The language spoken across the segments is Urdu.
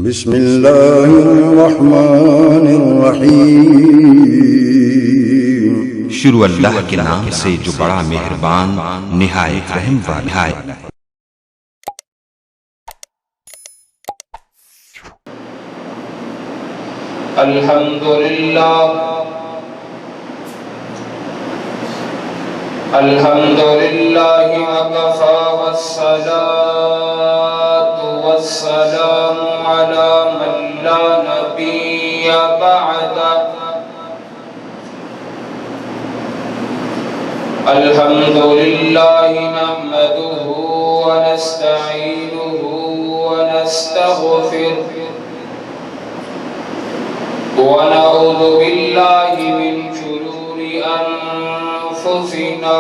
بسم اللہ الرحمن الرحیم۔ شروع اللہ کے نام سے جو بڑا مہربان نہایت رحم والا ہے۔ الحمدللہ وکفی والصلاة والسلام علی من لا نبی بعدہ۔ الحمدللہ نحمدہ ونستعینہ ونستغفرہ ونعوذ باللہ من شرور انفسنا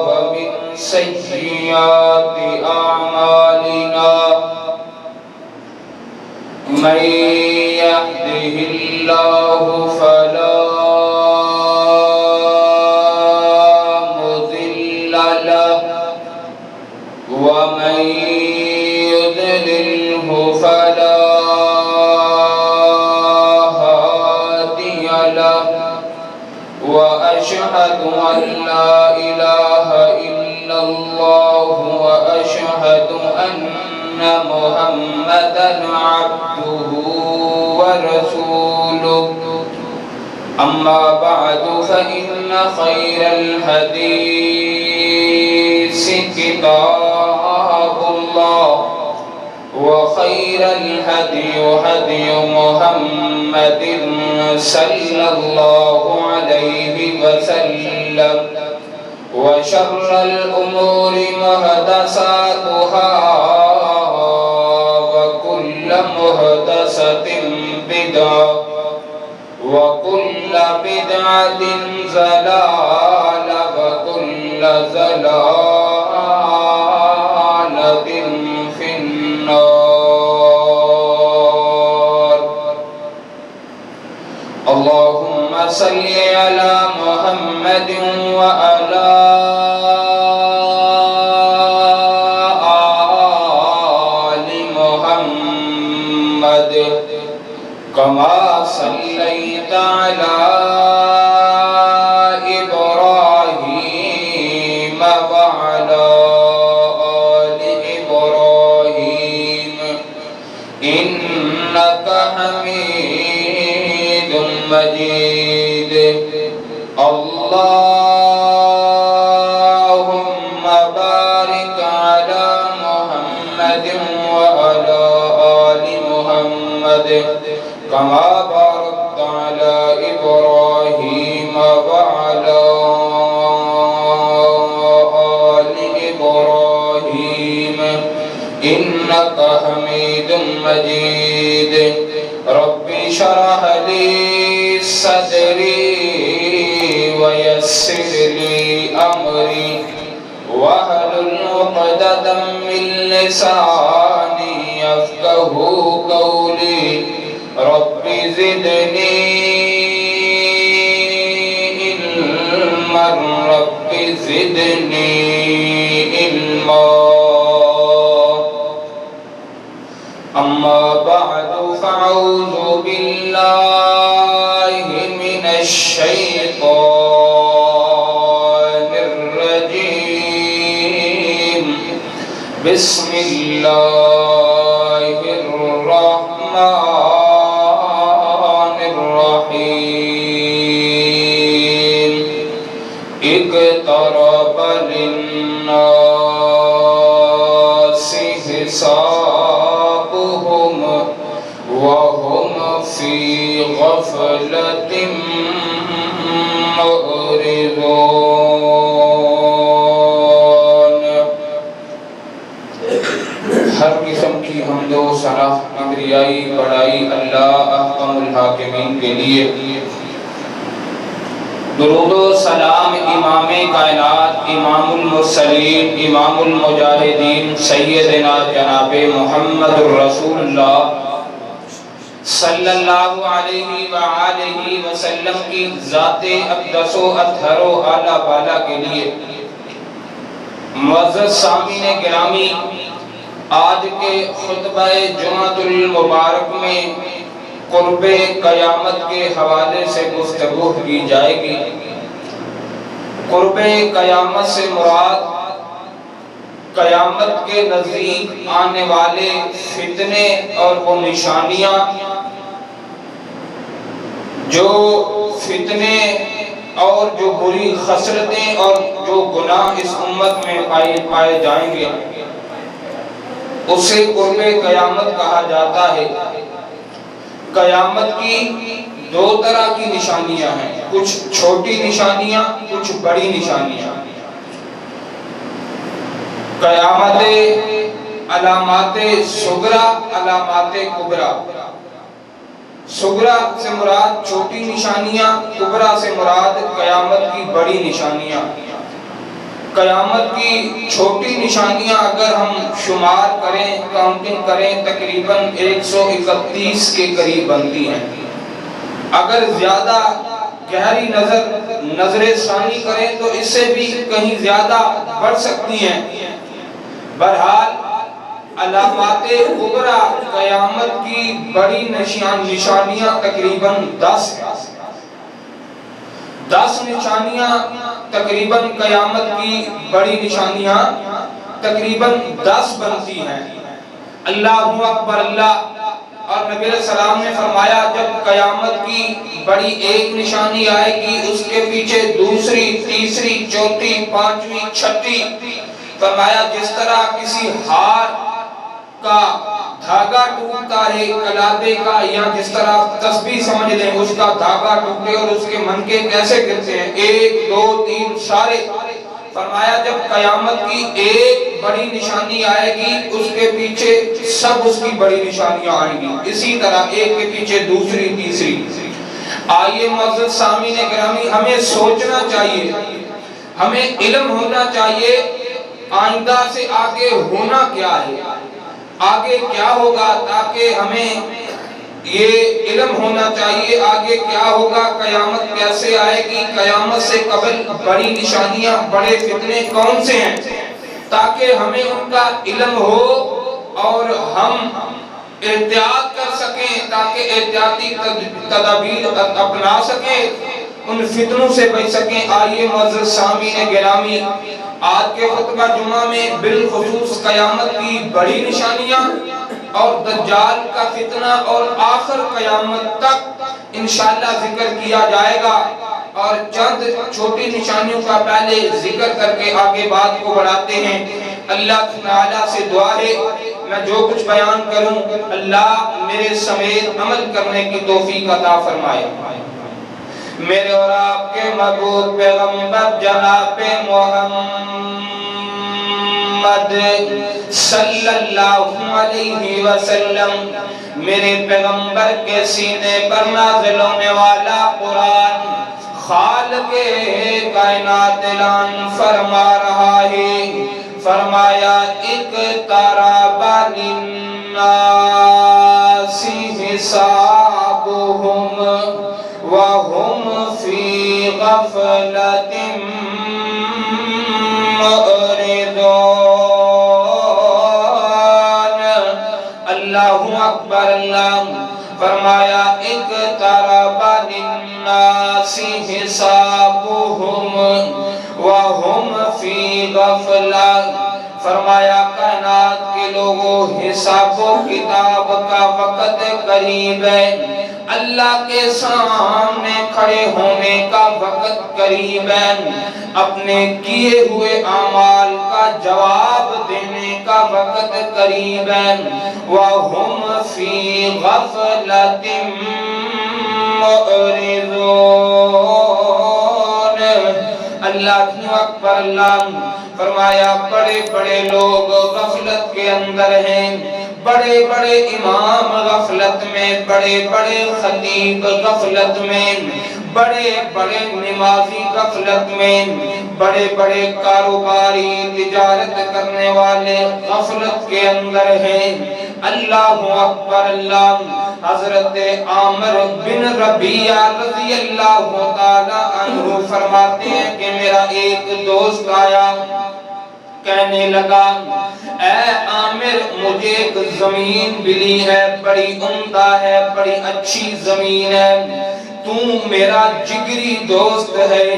ومن سیئات اعمالنا، من یهده اللہ فلا مضل له ومن يضلله فلا وأشهد أن لا إله إلا الله وأشهد أن محمدًا عبده ورسوله، أما بعد فإن خير الحديث كتاب الله، وخير الهدي هدي محمد صلى الله عليه وسلم، وشر الأمور محدثاتها وكل محدثة بدعة وكل بدعة ضلالة وكل ضلالة في النار۔ اللهم صل على محمد وعلى آل محمد كما صليت على إبراهيم وعلى آل إبراهيم إنك حميد مجيد۔ اللهم بارك على محمد وعلى آل محمد كما باركت على إبراهيم وعلى آل إبراهيم إنك حميد مجيد۔ رب اشرح لي صدري ويسر لي أمري واحلل عقدة من لساني يفقهوا قولي، رب زدني علما رب زدني علما۔ أما بعد فأعوذ بالله من الشيطان الرجيم، بسم الله الرحمن الرحيم۔ اقترب للناس حسابهم وهم في غفلة معرضون۔ ہر قسم کی حمد و ثنا کبریائی بڑائی اللہ احکم الحاکمین کے لیے، درود و سلام امام کائنات، امام المرسلین، امام المجاہدین، سیدنا جناب محمد الرسول اللہ صلی اللہ علیہ وآلہ وسلم کی ذات اقدس و اطہر و اعلیٰ بالا کے لیے۔ معزز سامعین گرامی، آج کے خطبہ جمعۃ المبارک میں قرب قیامت کے حوالے سے گفتگو کی جائے گی۔ قرب قیامت سے مراد قیامت کے نزدیک آنے والے فتنے اور وہ نشانیاں جو فتنے اور جو بری خسرتیں اور جو گناہ اس امت میں پائے جائیں گے، اسے قرب قیامت کہا جاتا ہے۔ قیامت کی دو طرح کی نشانیاں ہیں، کچھ چھوٹی نشانیاں، کچھ بڑی نشانیاں۔ قیامت علامات صغرا، علامات کبرا۔ صغرا سے مراد چھوٹی نشانیاں، کبرا سے مراد قیامت کی بڑی نشانیاں۔ قیامت کی چھوٹی نشانیاں اگر ہم شمار کریں، کاؤنٹنگ کریں، تقریباً 131 کے قریب بنتی ہیں۔ اگر زیادہ گہری نظر ثانی کریں تو اس سے بھی کہیں زیادہ بڑھ سکتی ہیں۔ بہرحال علامات کبرا قیامت کی بڑی نشانیاں تقریباً 10 ہیں۔ 10 نشانیاں تقریباً قیامت کی بڑی نشانیاں تقریباً 10 بنتی ہیں۔ اللہ اکبر اللہ، اور نبی علیہ السلام نے فرمایا جب قیامت کی بڑی ایک نشانی آئے گی اس کے پیچھے دوسری، تیسری، چوتھی، پانچویں، چھٹی۔ فرمایا جس طرح کسی ہار کا دھاگا ٹوٹتا ہے کلادے کا، یا جس طرح تسبیح سمجھ لیں اس کا دھاگا ٹوٹے اور اس کے منکے کیسے گرتے ہیں، 1 2 3 سارے۔ فرمایا جب قیامت کی ایک بڑی نشانی آئے گی اس کے پیچھے سب اس کی بڑی نشانیاں آئیں گی، اسی طرح ایک کے پیچھے دوسری، تیسری۔ آئیے معزز سامعین گرامی، ہمیں سوچنا چاہیے، ہمیں علم ہونا چاہیے آئندہ سے آگے ہونا کیا ہے، آگے کیا ہوگا، تاکہ ہمیں یہ علم ہونا چاہیے آگے کیا ہوگا، قیامت کیسے آئے گی، قیامت سے قبل بڑی نشانیاں، بڑے فتنے کون سے ہیں، تاکہ ہمیں ان کا علم ہو اور ہم احتیاط کر سکیں، تاکہ احتیاطی تدابیر اپنا سکیں، ان فتنوں سے بچ سکیں۔ آئیے معزز سامعین گرامی، آج کے خطبہ جمعہ میں بالخصوص قیامت کی بڑی نشانیاں اور دجال کا فتنہ اور آخر قیامت تک انشاءاللہ ذکر کیا جائے گا، اور چند چھوٹی نشانیوں کا پہلے ذکر کر کے آگے بات کو بڑھاتے ہیں۔ اللہ تعالیٰ سے دعا ہے میں جو کچھ بیان کروں اللہ میرے سمیت عمل کرنے کی توفیق عطا فرمائے۔ میرے اور آپ کے محبوب پیغمبر جناب محمد صلی اللہ علیہ وسلم، میرے پیغمبر کے سینے پر نازل ہونے والا قرآن خالق کائنات اعلان فرما رہا ہے، فرمایا اقترب للناس حسابهم وهم في غفلة معرضون۔ اللہ اکبر اللہ، فرمایا اقترب للناس حسابهم وهم في غفلة، فرمایا کائنات کے لوگوں حساب و کتاب کا وقت قریب ہے، اللہ کے سامنے کھڑے ہونے کا وقت قریب ہے، اپنے کیے ہوئے اعمال کا جواب دینے کا وقت قریب ہے۔ وَهُمْ فِي غَفْلَةٍ مُعْرِضُونَ۔ اللہ اکبر اللہ، فرمایا بڑے بڑے لوگ غفلت کے اندر ہیں، بڑے بڑے امام غفلت میں، بڑے بڑے خطیب غفلت میں، بڑے بڑے نمازی غفلت میں، بڑے بڑے کاروباری تجارت کرنے والے غفلت کے اندر ہیں۔ اللہ اکبر اللہ، حضرت عامر بن ربیعہ رضی اللہ تعالی عنہ فرماتے ہیں کہ میرا ایک دوست آیا، کہنے لگا اے عامر مجھے ایک زمین ملی ہے، بڑی عمدہ ہے، بڑی اچھی زمین ہے، تو میرا جگری دوست ہے،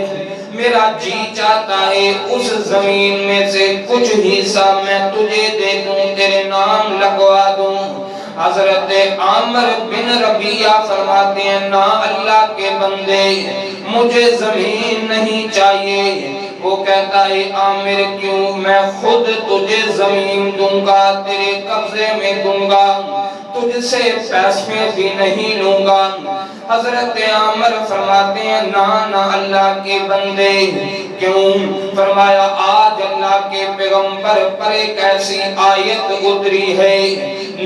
میرا جی چاہتا ہے اس زمین میں سے کچھ حصہ میں تجھے دے دوں، تیرے نام لگوا دوں۔ حضرت عامر بن ربیعہ فرماتے ہیں نا اللہ کے بندے مجھے زمین نہیں چاہیے۔ وہ کہتا ہے عامر کیوں؟ میں خود تجھے زمین دوں گا، تیرے قبضے میں دوں گا، تجھ سے پیسے بھی نہیں لوں گا۔ حضرت عامر فرماتے ہیں نا اللہ کے بندے کیوں؟ فرمایا آج اللہ کے پیغمبر پر ایک ایسی آیت اتری ہے،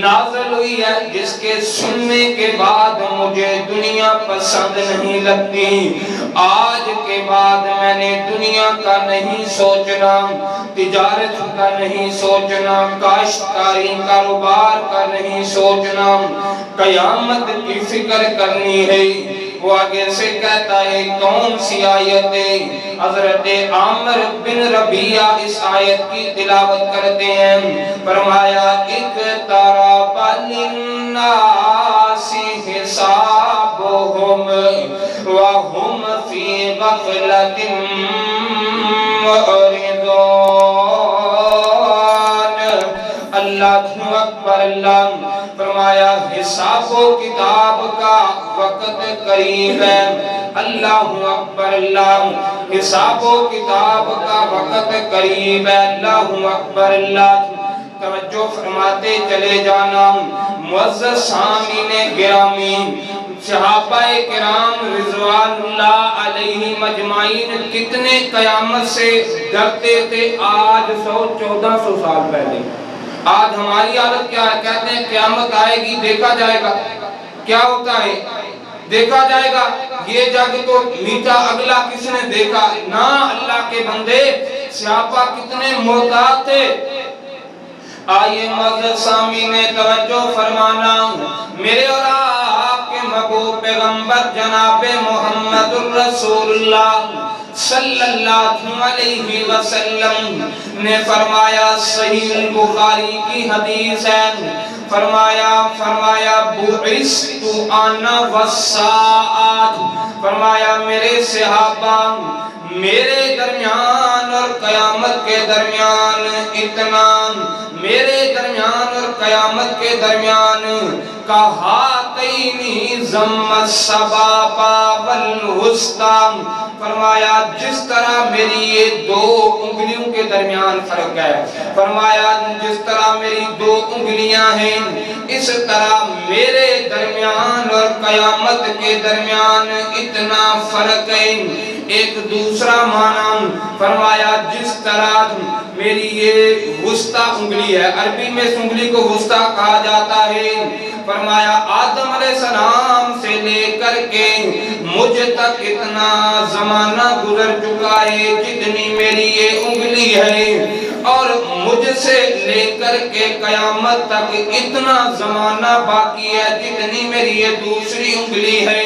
نازل ہوئی ہے، جس کے سننے کے بعد مجھے دنیا پسند نہیں لگتی۔ آج کے بعد میں نے دنیا کا نہیں سوچنا، تجارت کا نہیں سوچنا، کاشتکاری کاروبار کا نہیں سوچنا، قیامت کی فکر کرنی ہے۔ وہ آگے سے کہتا ہے کون سی آیت ہے؟ حضرت عامر بن ربیعہ اس آیت کی تلاوت کرتے ہیں، فرمایا اقترب للناس حسابهم وهم في غفلة معرضون۔ اللہ اکبر، اللہ فرمایا حساب و کتاب کا وقت قریب ہے۔ اللہ اکبر، اللہ حساب و کتاب کا وقت قریب ہے۔ اللہ اکبر، اللہ توجہ فرماتے چلے جانا۔ معزز سامعین گرامی، صحابہ کرام رضوان اللہ علیہ مجمعین کتنے قیامت سے ڈرتے تھے آج 100-1400 سال پہلے۔ آج ہماری حالت کیا ہے؟ کہتے ہیں قیامت آئے گی، دیکھا جائے گا۔ کیا ہوتا ہے؟ دیکھا جائے گا۔ یہ جگ تو میٹھا، اگلا کس نے دیکھا؟ نا اللہ کے بندے، صحابہ کتنے محتاط تھے۔ آئیے معزز سامعین توجہ فرمانا، میرے اور آپ کے محبوب پیغمبر جناب محمد الرسول اللہ صلی اللہ علیہ وسلم نے فرمایا، صحیح البخاری کی حدیث ہے، فرمایا بعثت انا والساعۃ، فرمایا میرے صحابہ میرے درمیان اور قیامت کے درمیان اتنا، میرے درمیان اور قیامت کے درمیان کہاتینی ضم السبابہ والوسطی، فرمایا جس طرح میری یہ دو انگلیوں کے درمیان فرق ہے، فرمایا جس طرح میری دو انگلیاں ہیں اس طرح میرے درمیان اور قیامت کے درمیان اتنا فرق ہے۔ ایک دوسرا معنی فرمایا جس طرح میری یہ وسطی انگلی ہے، عربی میں اس انگلی کو وسطی کہا جاتا ہے، فرمایا آدم علیہ السلام سے لے کر کے مجھ تک اتنا زمانہ گزر چکا ہے جتنی میری یہ انگلی ہے، اور مجھ سے لے کر کے قیامت تک اتنا زمانہ باقی ہے جتنی میری یہ دوسری انگلی ہے۔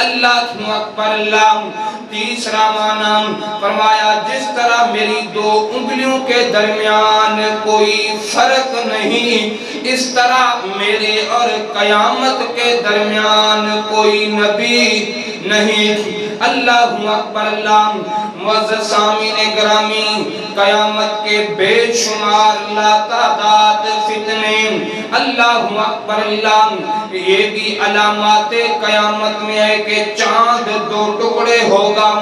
اللہ اکبر، اللہ تیسرا معنی فرمایا جس طرح میری دو انگلیوں کے درمیان کوئی فرق نہیں، اس طرح میرے اور قیامت کے درمیان کوئی نبی نہیں۔ اللہ اکبر، اللہ معزز سامعین گرامی، قیامت کے بے شمار لاتعداد فتنے، اللہ اکبر، اللہ یہ بھی علامات قیامت میں ہے کہ چاند دو ٹکڑے ہوگا،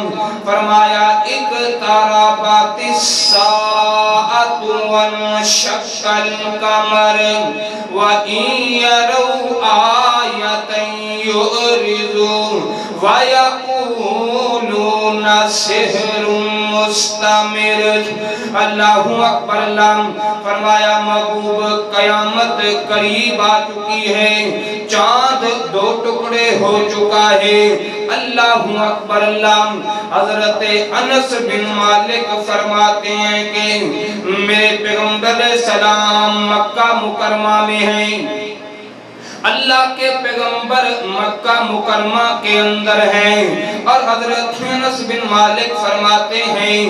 فرمایا اقتربت الساعۃ وانشق القمر وَإِن يَرَوْا آیَةً يُعْرِضُوا وَيَقُولُونَ سِحْرٌ مُسْتَمِرٌ۔ اللہ اکبر، اللہ فرمایا محبوب قیامت قریب آ چکی ہے، چاند دو ٹکڑے ہو چکا ہے۔ اللہ اکبر، اللہ حضرت انس بن مالک فرماتے ہیں کہ میرے پیغمبر علیہ السلام مکہ مکرمہ میں ہیں، اللہ کے پیغمبر مکہ مکرمہ کے اندر ہیں، اور حضرت انس بن مالک فرماتے ہیں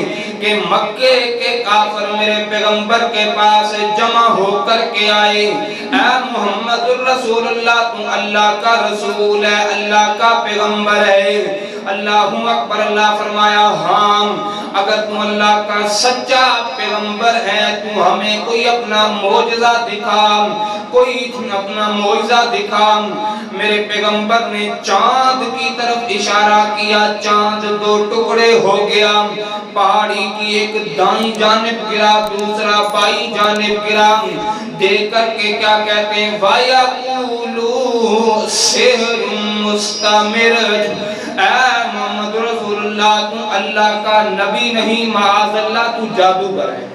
کہ مکے کے کافر میرے پیغمبر کے پاس جمع ہو کر کے آئے، اے محمد الرسول اللہ، تم اللہ کا رسول ہے، اللہ کا پیغمبر ہے؟ اللہ اکبر۔ اللہ فرمایا ہاں، اگر تم اللہ کا سچا پیغمبر ہے تو ہمیں کوئی اپنا معجزہ دکھا، کوئی اپنا معجزہ دکھا۔ میرے پیغمبر نے چاند کی طرف اشارہ کیا، چاند دو ٹکڑے ہو گیا، پہاڑی کی ایک دائیں جانب گرا، دوسرا بائیں جانب گرا، دیکھ کر کے کیا کہتے ہیں؟ وَيَقُولُ سِحْرٌ مُسْتَمِرٌ۔ اے محمد رسول اللہ، تو اللہ کا نبی نہیں، معاذ اللہ تو جادوگر ہے۔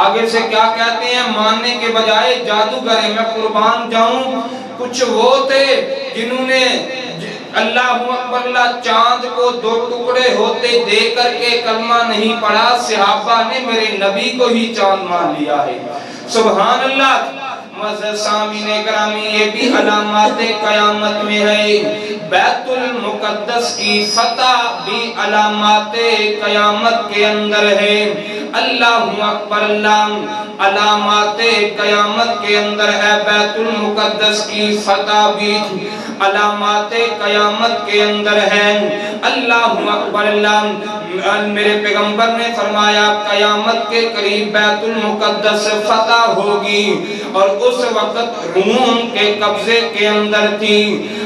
آگے سے کیا کہتے ہیں؟ ماننے کے بجائے جادوگر ہے۔ میں قربان جاؤں، کچھ وہ تھے جنہوں نے اللہ اکبر اللہ چاند کو دو ٹکڑے ہوتے دیکھ کر کے کلمہ نہیں پڑھا، صحابہ نے میرے نبی کو ہی چاند مان لیا ہے۔ سبحان اللہ۔ معزز سامعین گرامی، یہ بھی علامات قیامت میں ہے۔ بیت المقدس کی فتح بھی علامات قیامت کے اندر ہے۔ اللہ اکبر اللہ، علامات قیامت کے اندر ہے بیت المقدس کی فتح بھی علامات قیامت کے اندر ہے۔ اللہ اکبر اللہ، میرے پیغمبر نے فرمایا قیامت کے قریب بیت المقدس فتح ہوگی، اور اس وقت روم کے قبضے کے اندر تھی۔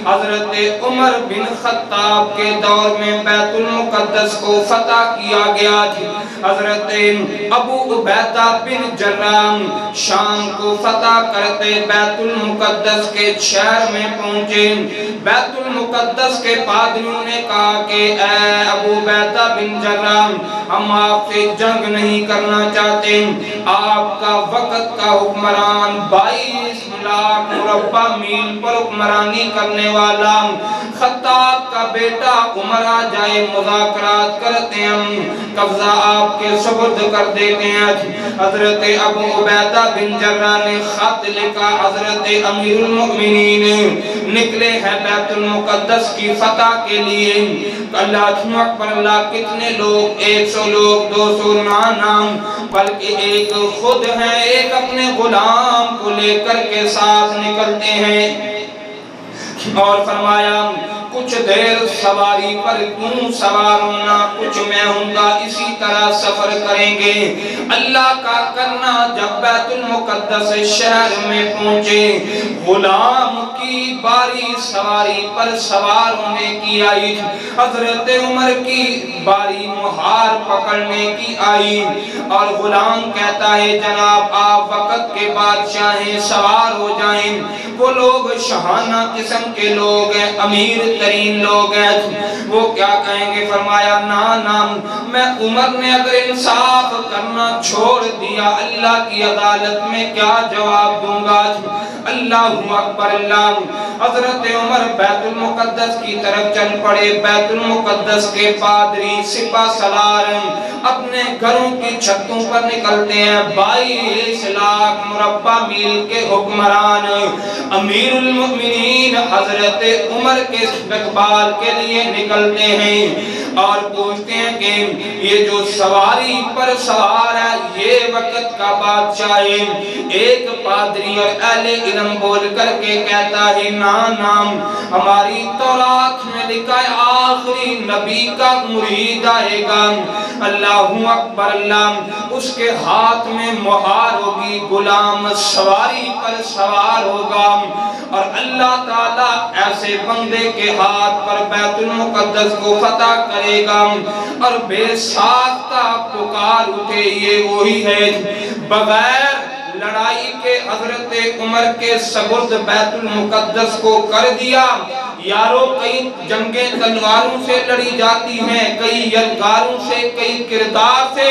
حضرت عمر بن خطاب کے دور میں بیت المقدس کو فتح کیا گیا تھی۔ حضرت ابو عبیدہ بن جراح شام کو فتح کرتے بیت المقدس کے شہر میں پہنچے۔ بیت المقدس کے پادریوں نے کہا کہ اے ابو عبیدہ بن جراح، ہم آپ سے جنگ نہیں کرنا چاہتے، آپ کا وقت کا حکمران 22 لاکھ مربع میل پر حکمرانی کرنے والا خطاب کا بیٹا عمر آ جائے، مذاکرات کرتے ہیں، قبضہ آپ کے سپرد کر دیتے ہیں۔ حضرت ابو عبیدہ بن جراح نے خط لکھا، حضرت امیر المؤمنین نکلے ہیں بیت المقدس کی فتح کے لیے۔ اللہ اکبر اللہ، کتنے لوگ؟ 100 لوگ، 200 نام، بلکہ ایک خود ہیں، ایک اپنے غلام کو لے کر کے ساتھ نکلتے ہیں۔ اور فرمایا کچھ دیر سواری پر تم سوار ہونا، کچھ میں ہوں گا، اسی طرح سفر کریں گے۔ اللہ کا کرنا، جب بیت المقدس شہر میں پہنچے، غلام کی باری سواری پر سوار ہونے کی آئی، حضرت عمر کی باری مہار پکڑنے کی آئی، اور غلام کہتا ہے جناب آپ وقت کے بادشاہ ہیں، سوار ہو جائیں۔ وہ لوگ شہانہ قسم کے لوگ ہیں، امیر ترین لوگ ہیں، وہ کیا کہیں گے؟ فرمایا نا میں عمر نے اگر انصاف کرنا چھوڑ دیا، اللہ کی عدالت میں کیا جواب دوں گا؟ اللہ اکبر اللہ۔ حضرت عمر بیت المقدس کی طرف چل پڑے۔ بیت المقدس کے پادری سپہ سالار اپنے گھروں کی چھتوں پر نکلتے ہیں، 22 لاکھ مربع میل کے حکمران امیر المؤمنین حضرت عمر کے استقبال کے لیے نکلتے ہیں، اور پوچھتے ہیں کہ یہ جو سواری پر سوار ہے یہ وقت کا بادشاہ ہے؟ ایک پادری اور اہل علم بول کر کے کہتا ہے نام ہماری تورات میں لکھا ہے آخری نبی کا مرید آئے گا۔ اللہ اکبر اللہ، اس کے ہاتھ میں مہار ہوگی، غلام سواری پر سوار ہوگا، اور اللہ تعالیٰ ایسے بندے کے ہاتھ پر بیت المقدس کو فتح کرے گا، اور بے ساختہ پکار اٹھے یہ وہی ہے۔ بغیر لڑائی کے حضرت عمر کے سپرد بیت المقدس کو کر دیا۔ یارو کئی جنگیں تلواروں سے لڑی جاتی ہیں، کئی یلغاروں سے، کئی کردار سے،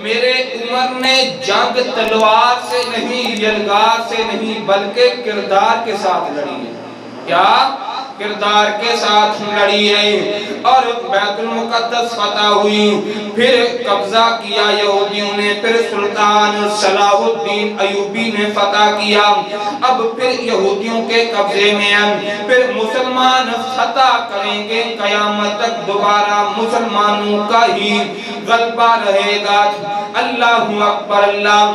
میرے عمر نے جنگ تلوار سے نہیں، یلغار سے نہیں، بلکہ کردار کے ساتھ لڑی ہے۔ کیا کردار کے ساتھ لڑی ہے اور بیت المقدس فتح ہوئی، پھر قبضہ کیا یہودیوں نے، پھر سلطان صلاح الدین ایوبی نے فتح کیا، اب پھر یہودیوں کے قبضے میں ہیں، پھر مسلمان فتح کریں گے، قیامت تک دوبارہ مسلمانوں کا ہی غلبہ رہے گا۔ اللہ اکبر اللہ۔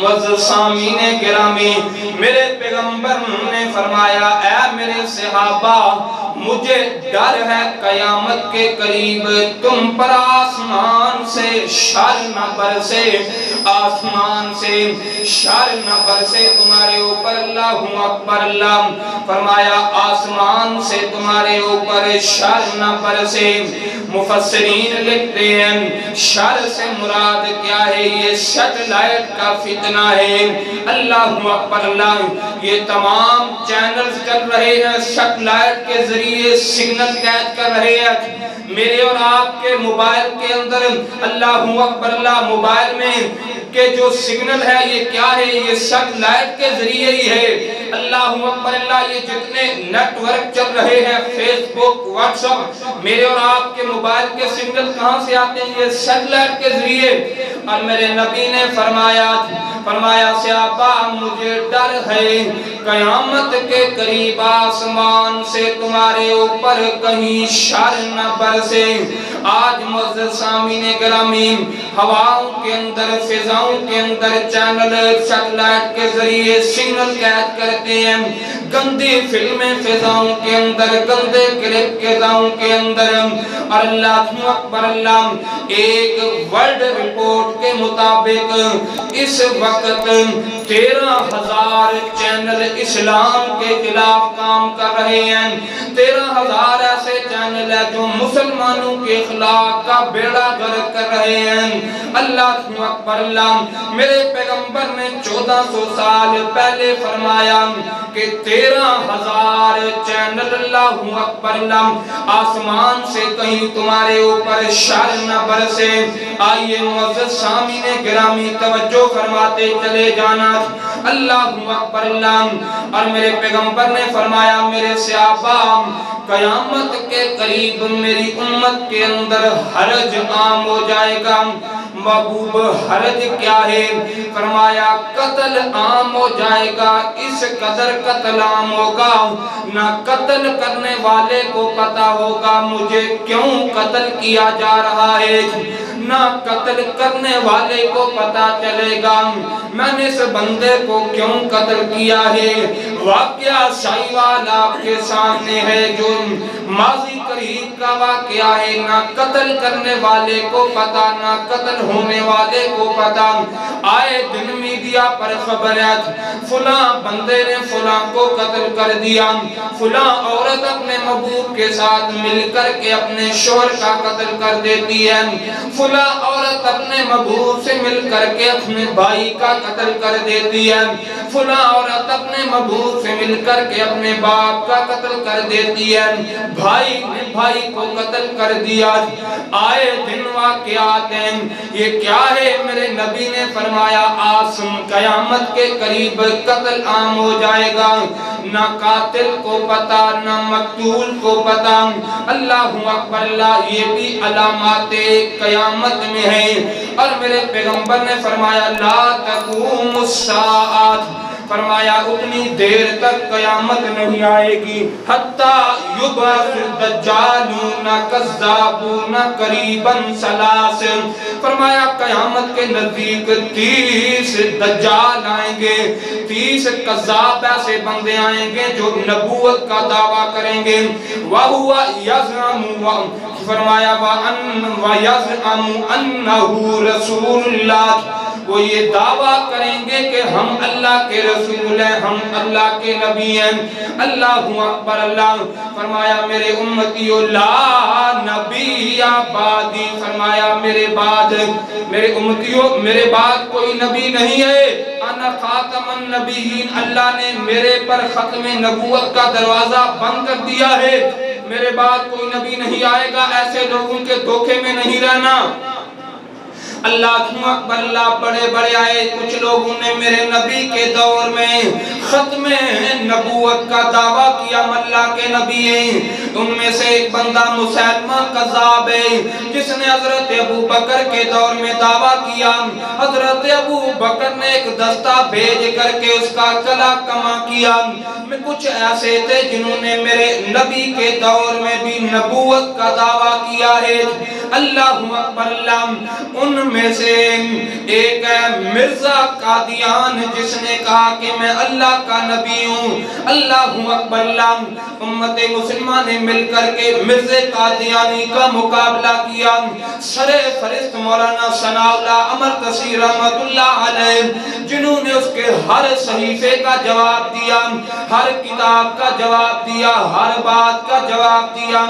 معزز سامعین گرامی، میرے پیغمبر نے فرمایا اے میرے صحابہ، مجھے ڈر ہے قیامت کے قریب تم پر آسمان سے شر نہ برسے، آسمان سے شر نہ برسے تمہارے اوپر۔ اللہ اکبر اللہ۔ فرمایا آسمان سے تمہارے اوپر شر نہ برسے۔ مفسرین لکھتے ہیں شر سے مراد کیا ہے؟ یہ سیٹلائٹ کا فتنہ ہے۔ اللہ اکبر اللہ۔ یہ تمام چینلز چل رہے ہیں، سیٹلائٹ کے ذریعے سگنل قید کر رہے ہیں میرے اور آپ کے موبائل کے اندر۔ اللہ اکبر اللہ۔ موبائل میں کہ جو سگنل ہے یہ کیا ہے؟ یہ سیٹلائٹ کے ذریعے ہی ہے۔ اللہ اکبر اللہ۔ یہ جتنے نیٹ ورک چل رہے ہیں، فیس بک، واٹس ایپ، میرے اور آپ کے موبائل کے سگنل کہاں سے آتے ہیں؟ یہ سیٹلائٹ کے ذریعے۔ اور میرے نبی نے فرمایا صحابہ مجھے ڈر ہے قیامت کے قریب آسمان سے تمہارے اوپر کہیں شر نہ برسے۔ آج معزز سامعین گرامی، ہواؤں کے اندر، فضاؤں کے اندر چینل سیٹلائٹ کے ذریعے سگنل قید کرتے ہیں، گندی فلمیں فضاؤں کے اندر، گندے کلپ فضاؤں کے اندر۔ اور اللہ اکبر اللہ۔ ایک ورلڈ رپورٹ کے مطابق اس وقت 13,000 چینل اسلام کے خلاف کام کر رہے ہیں۔ 13,000 ایسے چینل ہیں جو مسلمانوں کے اخلاق کا بیڑا غرق کر رہے ہیں۔ اللہ اکبر اللہ۔ میرے پیغمبر نے 1400 سال پہلے فرمایا کہ 13,000 چینل، اللہ اکبر اللہ، آسمان سے کہیں تمہارے اوپر شر نہ برسے۔ آئیے معزز سامعین گرامی توجہ فرماتے چلے جانا۔ اللہ اکبر اللہ۔ اور میرے پیغمبر نے فرمایا میرے صحابہ قیامت کے قریب میری امت کے اندر حرج عام ہو جائے گا۔ محبوب حرج کیا ہے؟ فرمایا قتل عام ہو جائے گا۔ اس قدر قتل عام ہوگا نہ قتل کرنے والے کو پتا ہوگا مجھے کیوں قتل کیا جا رہا ہے، نہ قتل کرنے والے کو پتا چلے گا میں نے اس بندے کو کیوں قتل کیا ہے۔ واقعہ شائیوال آپ کے سامنے ہے جو ماضی قریب کا واقعہ ہے۔ نہ قتل کرنے والے کو پتا، نہ قتل ہونے والے کو پتا۔ آئے دن میڈیا پر خبر ہے فلاں بندے نے فلاں کو قتل کر دیا، فلاں عورت اپنے محبوب کے ساتھ مل کر کے اپنے شوہر کا قتل کر دیتی ہے، فلاں عورت اپنے محبوب سے مل کر کے اپنے بھائی کا قتل کر دیتی ہے، فلاں عورت اپنے محبوب سے مل کر کے اپنے باپ کا قتل کر دیتی ہے، بھائی نے بھائی کو قتل کر دیا۔ آئے دن واقعات ہیں۔ یہ کیا ہے؟ میرے نبی نے فرمایا آسم قیامت کے قریب قتل عام ہو جائے گا، نہ قاتل کو پتا نہ مقتول کو پتا۔ اللہ اکبر اللہ۔ یہ بھی علامات قیامت میں ہے۔ اور میرے پیغمبر نے فرمایا لا تقوم الساعۃ، فرمایا اتنی دیر تک قیامت نہیں آئے گی حتیٰ یبعث الدجالون کذابون قریبا ثلاث، فرمایا قیامت کے نزدیک 30 دجال آئیں گے، 30 کذاب ایسے بندے آئیں گے جو نبوت کا دعویٰ کریں گے۔ وَهُوَ يَزْعَمُ، فرمایا وَيَزْعَمُ أَنَّهُ رَسُولُ اللَّهِ، وہ یہ دعویٰ کریں گے کہ ہم اللہ کے رسول ہیں، ہم اللہ کے نبی ہیں۔ اللہ اکبر اللہ۔ فرمایا میرے امتیو لا نبی بعدی، فرمایا میرے بعد، میرے امتیو میرے بعد کوئی نبی نہیں ہے۔ انا خاتم النبیین، اللہ نے میرے پر ختم نبوت کا دروازہ بند کر دیا ہے، میرے بعد کوئی نبی نہیں آئے گا۔ ایسے لوگوں کے دھوکے میں نہیں رہنا۔ اللہ اکبر اللہ بڑے بڑے آئے. کچھ لوگوں نے میرے نبی کے دور میں ختم نبوت کا دعویٰ کیا اللہ کے نبی ہیں. ان میں سے ایک بندہ مسیلمہ کذاب ہے جس نے حضرت ابو بکر کے دور میں دعویٰ کیا. حضرت ابو بکر نے ایک دستہ بھیج کر کے اس کا گلا کما کیا. میں کچھ ایسے تھے جنہوں نے میرے نبی کے دور میں بھی نبوت کا دعویٰ کیا ہے. اللہ اکبر اللہ. ان میں سے ایک ہے مرزا قادیان جس نے کہا کہ میں اللہ کا نبی ہوں. اللہ اکبر اللہ. امت مسلمہ نے مل کر کے مرزا قادیانی کا مقابلہ کیا. سر فرست مولانا ثناء اللہ امرکسی رحمت اللہ علیہ جنہوں نے اس کے ہر صحیفے کا جواب دیا, ہر کتاب کا جواب دیا, ہر بات کا جواب دیا.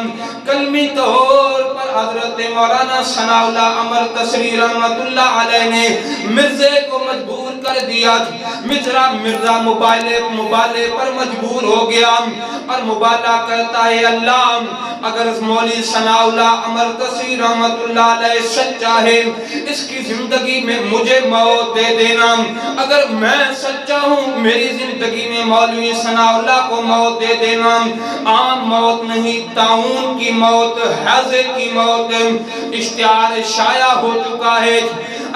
کلمی طور پر حضرت مولانا ثناء اللہ امرکسی رحمت اللہ علیہ نے مرزے کو مجبور کر دیا. مرزا مبالے پر مجبور ہو گیا اور مبالہ کرتا ہے اللہ اگر اس مولوی ثناء اللہ امرکسی رحمت اللہ علیہ سچا ہے اس کی زندگی میں مجھے موت دے دینا. اگر میں سچا ہوں میری زندگی میں مولوی ثناء اللہ کو موت دے دینا. عام موت نہیں, طاعون کی موت, حیضے کی موت. اشتہار شائع ہو چکا ہے.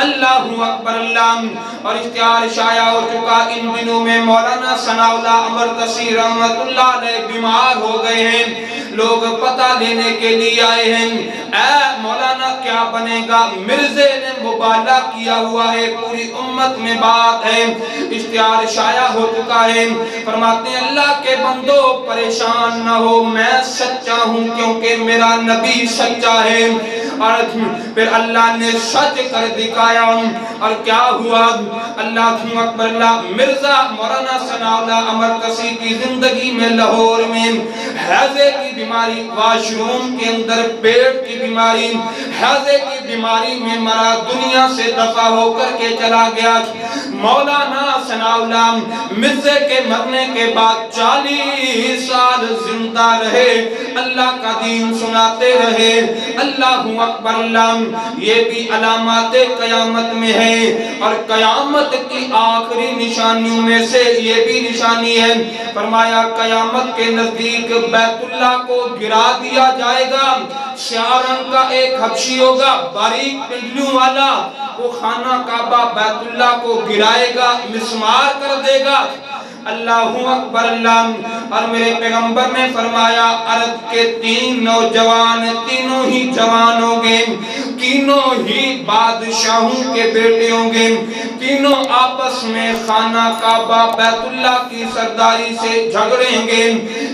اللہ اکبر اللہ. اور اشتہار شائع ہو چکا. ان دنوں میں مولانا ثناء اللہ امرکسی رحمت اللہ علیہ بیمار ہو گئے ہیں. لوگ پتہ لینے کے لیے آئے ہیں اے مولانا کیا بنے گا. مرزے نے مبالغہ کیا ہوا ہے, پوری امت میں بات ہے, اشتہار شائع ہو چکا ہے. فرماتے ہیں اللہ کے بندو پریشان نہ ہو, میں سچا ہوں کیونکہ میرا نبی سچا ہے. اور پھر اللہ نے سچ کر دکھایا. اور کیا ہوا؟ اللہ اکبر اللہ. مرزا مولانا ثناء اللہ امرکسی کی زندگی میں لاہور میں حیضے کی بیماری, واش روم کے اندر پیٹ کی بیماری, حیضے کی بیماری میں مرا, دنیا سے دفع ہو کر کے چلا گیا. مولانا ثناء اللہ مرزے کے مرنے کے بعد 40 سال زندہ رہے, اللہ کا دین سناتے رہے. اللہ اکبر اللہ. یہ بھی علامات قیامت میں ہے اور قیامت کی آخری نشانیوں میں سے یہ بھی نشانی ہے. فرمایا قیامت کے نزدیک بیت اللہ کو گرا دیا جائے گا. سیاہ رنگ کا ایک حبشی ہوگا باریک پنڈلیوں والا, وہ خانہ کعبہ بیت اللہ کو گرائے گا, مسمار کر دے گا. اللہ اکبر اللہ. اور میرے پیغمبر نے فرمایا عرب کے 3 نوجوان, تینوں ہی جوان ہوں گے, تینوں ہی بادشاہوں کے بیٹے ہوں گے, تینوں آپس میں خانہ کعبہ بیت اللہ کی سرداری سے جھگڑیں گے.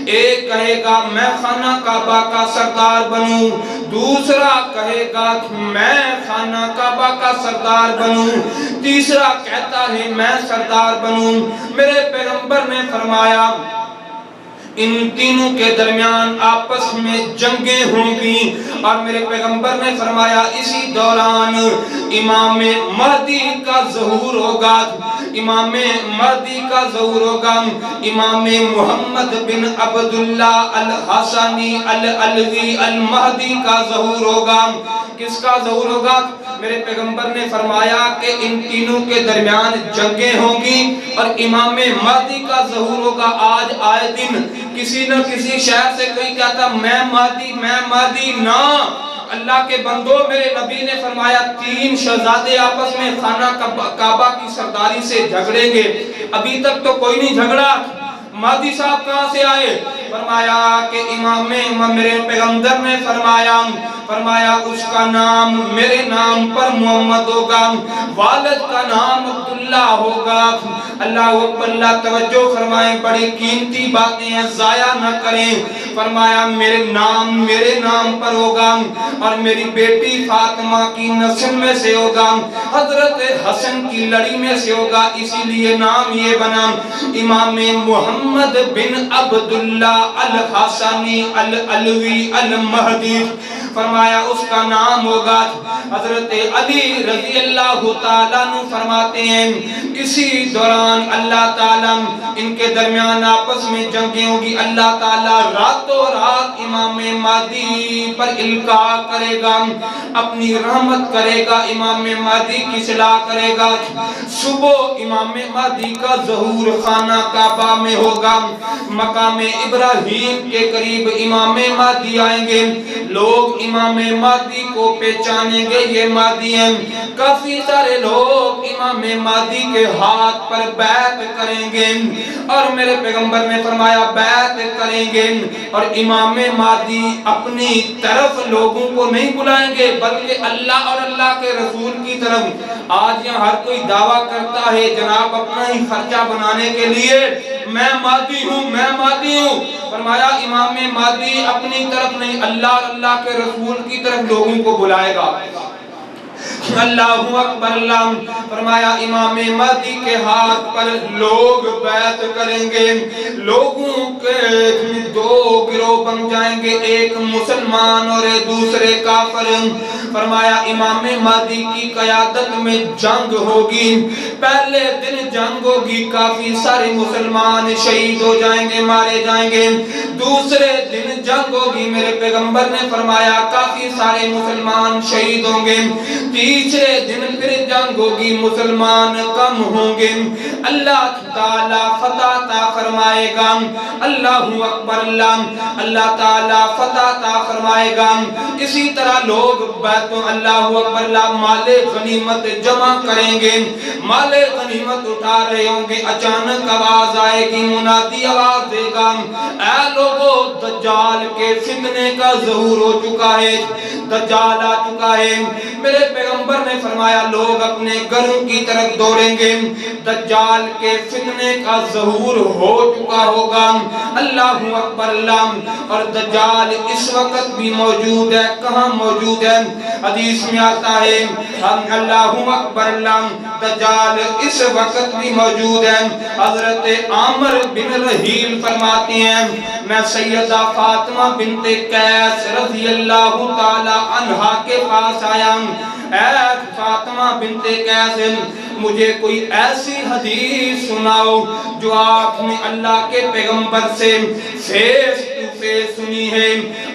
ایک کہے گا میں خانہ کعبہ کا سردار بنوں, دوسرا کہے گا میں خانہ کعبہ کا سردار بنوں, تیسرا کہتا ہے میں سردار بنوں. میرے پیغمبر نے فرمایا ان تینوں کے درمیان آپس میں جنگیں ہوں گی. اور میرے پیغمبر نے فرمایا اسی دوران امام مہدی کا ظہور ہوگا. امام مہدی کا ظہور ہوگا. امام محمد بن عبداللہ الحسنی العلوی المہدی کا ظہور ہوگا. کس کا ظہور ہوگا؟ میرے پیغمبر نے فرمایا کہ ان تینوں کے درمیان جنگیں ہوں گی اور امام مہدی کا ظہور ہوگا. آج آئے دن کسی نہ کسی شہر سے کوئی کہتا میں مہدی نہ. اللہ کے بندوں میرے نبی نے فرمایا 3 شہزادے آپس میں خانہ کعبہ کی سرداری سے جھگڑیں گے. ابھی تک تو کوئی نہیں جھگڑا. مہدی صاحب کہاں سے آئے؟ فرمایا کہ میرے پیغمبر نے فرمایا اس کا نام میرے نام پر محمد ہوگا, والد کا نام عبداللہ ہوگا. اللہ اکبر اللہ. توجہ فرمائیں, بڑی قیمتی باتیں ہیں, ضائع نہ کریں. فرمایا میرے نام پر ہوگا اور میری بیٹی فاطمہ کی نسل میں سے ہوگا, حضرت حسن کی لڑی میں سے ہوگا, اسی لیے نام یہ بنا امام محمد بن عبداللہ الحسنی العلوی المہدی. فرمایا اس کا نام ہوگا حضرت علی رضی اللہ تعالیٰ عنہ فرماتے ہیں اسی دوران اللہ تعالیٰ ان کے درمیان آپس میں جنگیں ہوگی، اللہ تعالیٰ راتوں رات امام مہدی پر القاء کرے گا، اپنی رحمت کرے گا، امام مہدی کی صلاح کرے گا۔ صبح امام مہدی کا ظہور خانہ کعبہ میں ہوگا، مقام ابراہیم کے قریب امام مہدی آئیں گے، لوگ امام مہدی کو پہچانیں گے یہ مہدی ہیں، کافی سارے لوگ امام مہدی کے ہاتھ پر بیعت کریں گے، اور میرے پیغمبر نے فرمایا بیعت کریں گے، اور امام مہدی اپنی طرف لوگوں کو نہیں بلائیں گے بلکہ اللہ اور اللہ کے رسول کی طرف۔ آج یہاں ہر کوئی دعویٰ کرتا ہے جناب اپنا ہی خرچہ بنانے کے لیے، میں مہدی ہوں، میں مہدی ہوں۔ فرمایا امام مہدی اپنی طرف نہیں، اللہ اور اللہ کے رسول کی طرف لوگوں کو بلائے گا۔ اللہ اکبر اللہ۔ فرمایا امام مہدی کے ہاتھ پر لوگ بیعت کریں گے، لوگوں کے دو گروہ بن جائیں گے، ایک مسلمان اور دوسرے کافر۔ فرمایا امام مہدی کی قیادت میں جنگ ہوگی، پہلے دن جنگ ہوگی، کافی سارے مسلمان شہید ہو جائیں گے، مارے جائیں گے، دوسرے دن جنگ ہوگی، میرے پیغمبر نے فرمایا کافی سارے مسلمان شہید ہوں گے، تیسرے دن پھر جنگ ہوگی، مسلمان کم ہوں گے، اللہ تعالیٰ فتح عطا فرمائے گا۔ اللہ اکبر اللہ، اللہ تعالیٰ فتح عطا فرمائے گا۔ اسی طرح لوگ اللہ اکبر اللہ مال غنیمت جمع کریں گے، مال غنیمت اٹھا رہے ہوں گے، اچانک آواز آئے گی، منادی آواز دے گا، اے لوگو دجال کے فتنے کا ظہور ہو چکا ہے، دجال آ چکا ہے۔ میرے پیغمبر نے فرمایا لوگ اپنے گھروں کی طرف دوڑیں گے، دجال کے فتنے کا ظہور ہو چکا ہوگا۔ اللہ اکبر اللہ۔ اور دجال اس وقت بھی موجود ہے، کہاں موجود ہے؟ حدیث میں آتا ہے اللہ اکبر اللہ، دجال اس وقت بھی موجود ہے۔ حضرت عامر بن رحیل فرماتے ہیں میں سیدہ فاطمہ بنت قیس رضی اللہ تعالی عنہا کے پاس آیا، اے فاطمہ بنت قیس مجھے کوئی ایسی حدیث سناؤ جو آپ نے اللہ کے پیغمبر سے فیس ٹو فیس سنی ہے،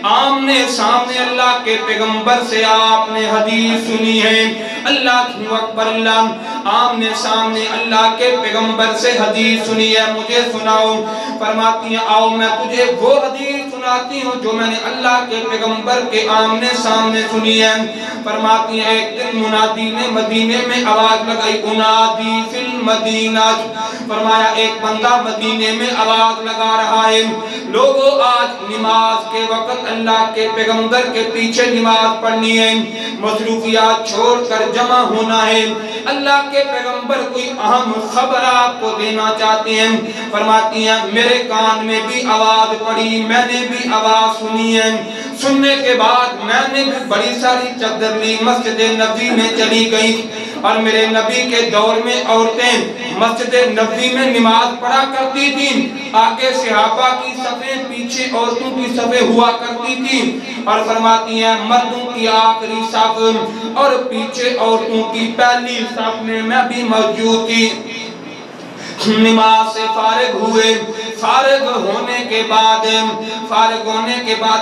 آمنے سامنے اللہ کے پیغمبر سے آپ نے حدیث سنی ہے۔ اللہ اکبر اللہ، آمنے سامنے اللہ کے پیغمبر سے حدیث سنی ہے، مجھے سناؤ۔ فرماتی ہیں آؤ میں تجھے وہ حدیث سناتی ہوں جو میں نے اللہ کے پیغمبر کے آمنے سامنے سنی ہے۔ فرماتی ہیں ایک دن منادی نے مدینے میں آواز لگائی، انادی فی المدینہ، فرمایا ایک بندہ مدینے میں آواز لگا رہا ہے، لوگوں آج نماز کے وقت اللہ کے پیغمبر کے پیچھے نماز پڑھنی ہے، مصروفیات چھوڑ کر جمع ہونا ہے، اللہ کے پیغمبر کوئی اہم خبر آپ کو دینا چاہتے ہیں۔ فرماتی ہیں میرے کان میں بھی آواز پڑی، میں نے بھی آواز سنی ہے، سننے کے بعد میں نے بھی بڑی ساری چادر لی، مسجد نبی میں چلی گئی، اور میرے نبی کے دور میں عورتیں مسجد نبی میں نماز پڑھا کرتی تھیں، آگے صحابہ کی صفیں پیچھے عورتوں کی صفیں ہوا کرتی تھیں، اور فرماتی ہیں مردوں کی آخری صف اور پیچھے عورتوں کی پہلی صف میں بھی موجود تھی۔ نماز سے فارغ ہوئے، فارغ ہونے کے بعد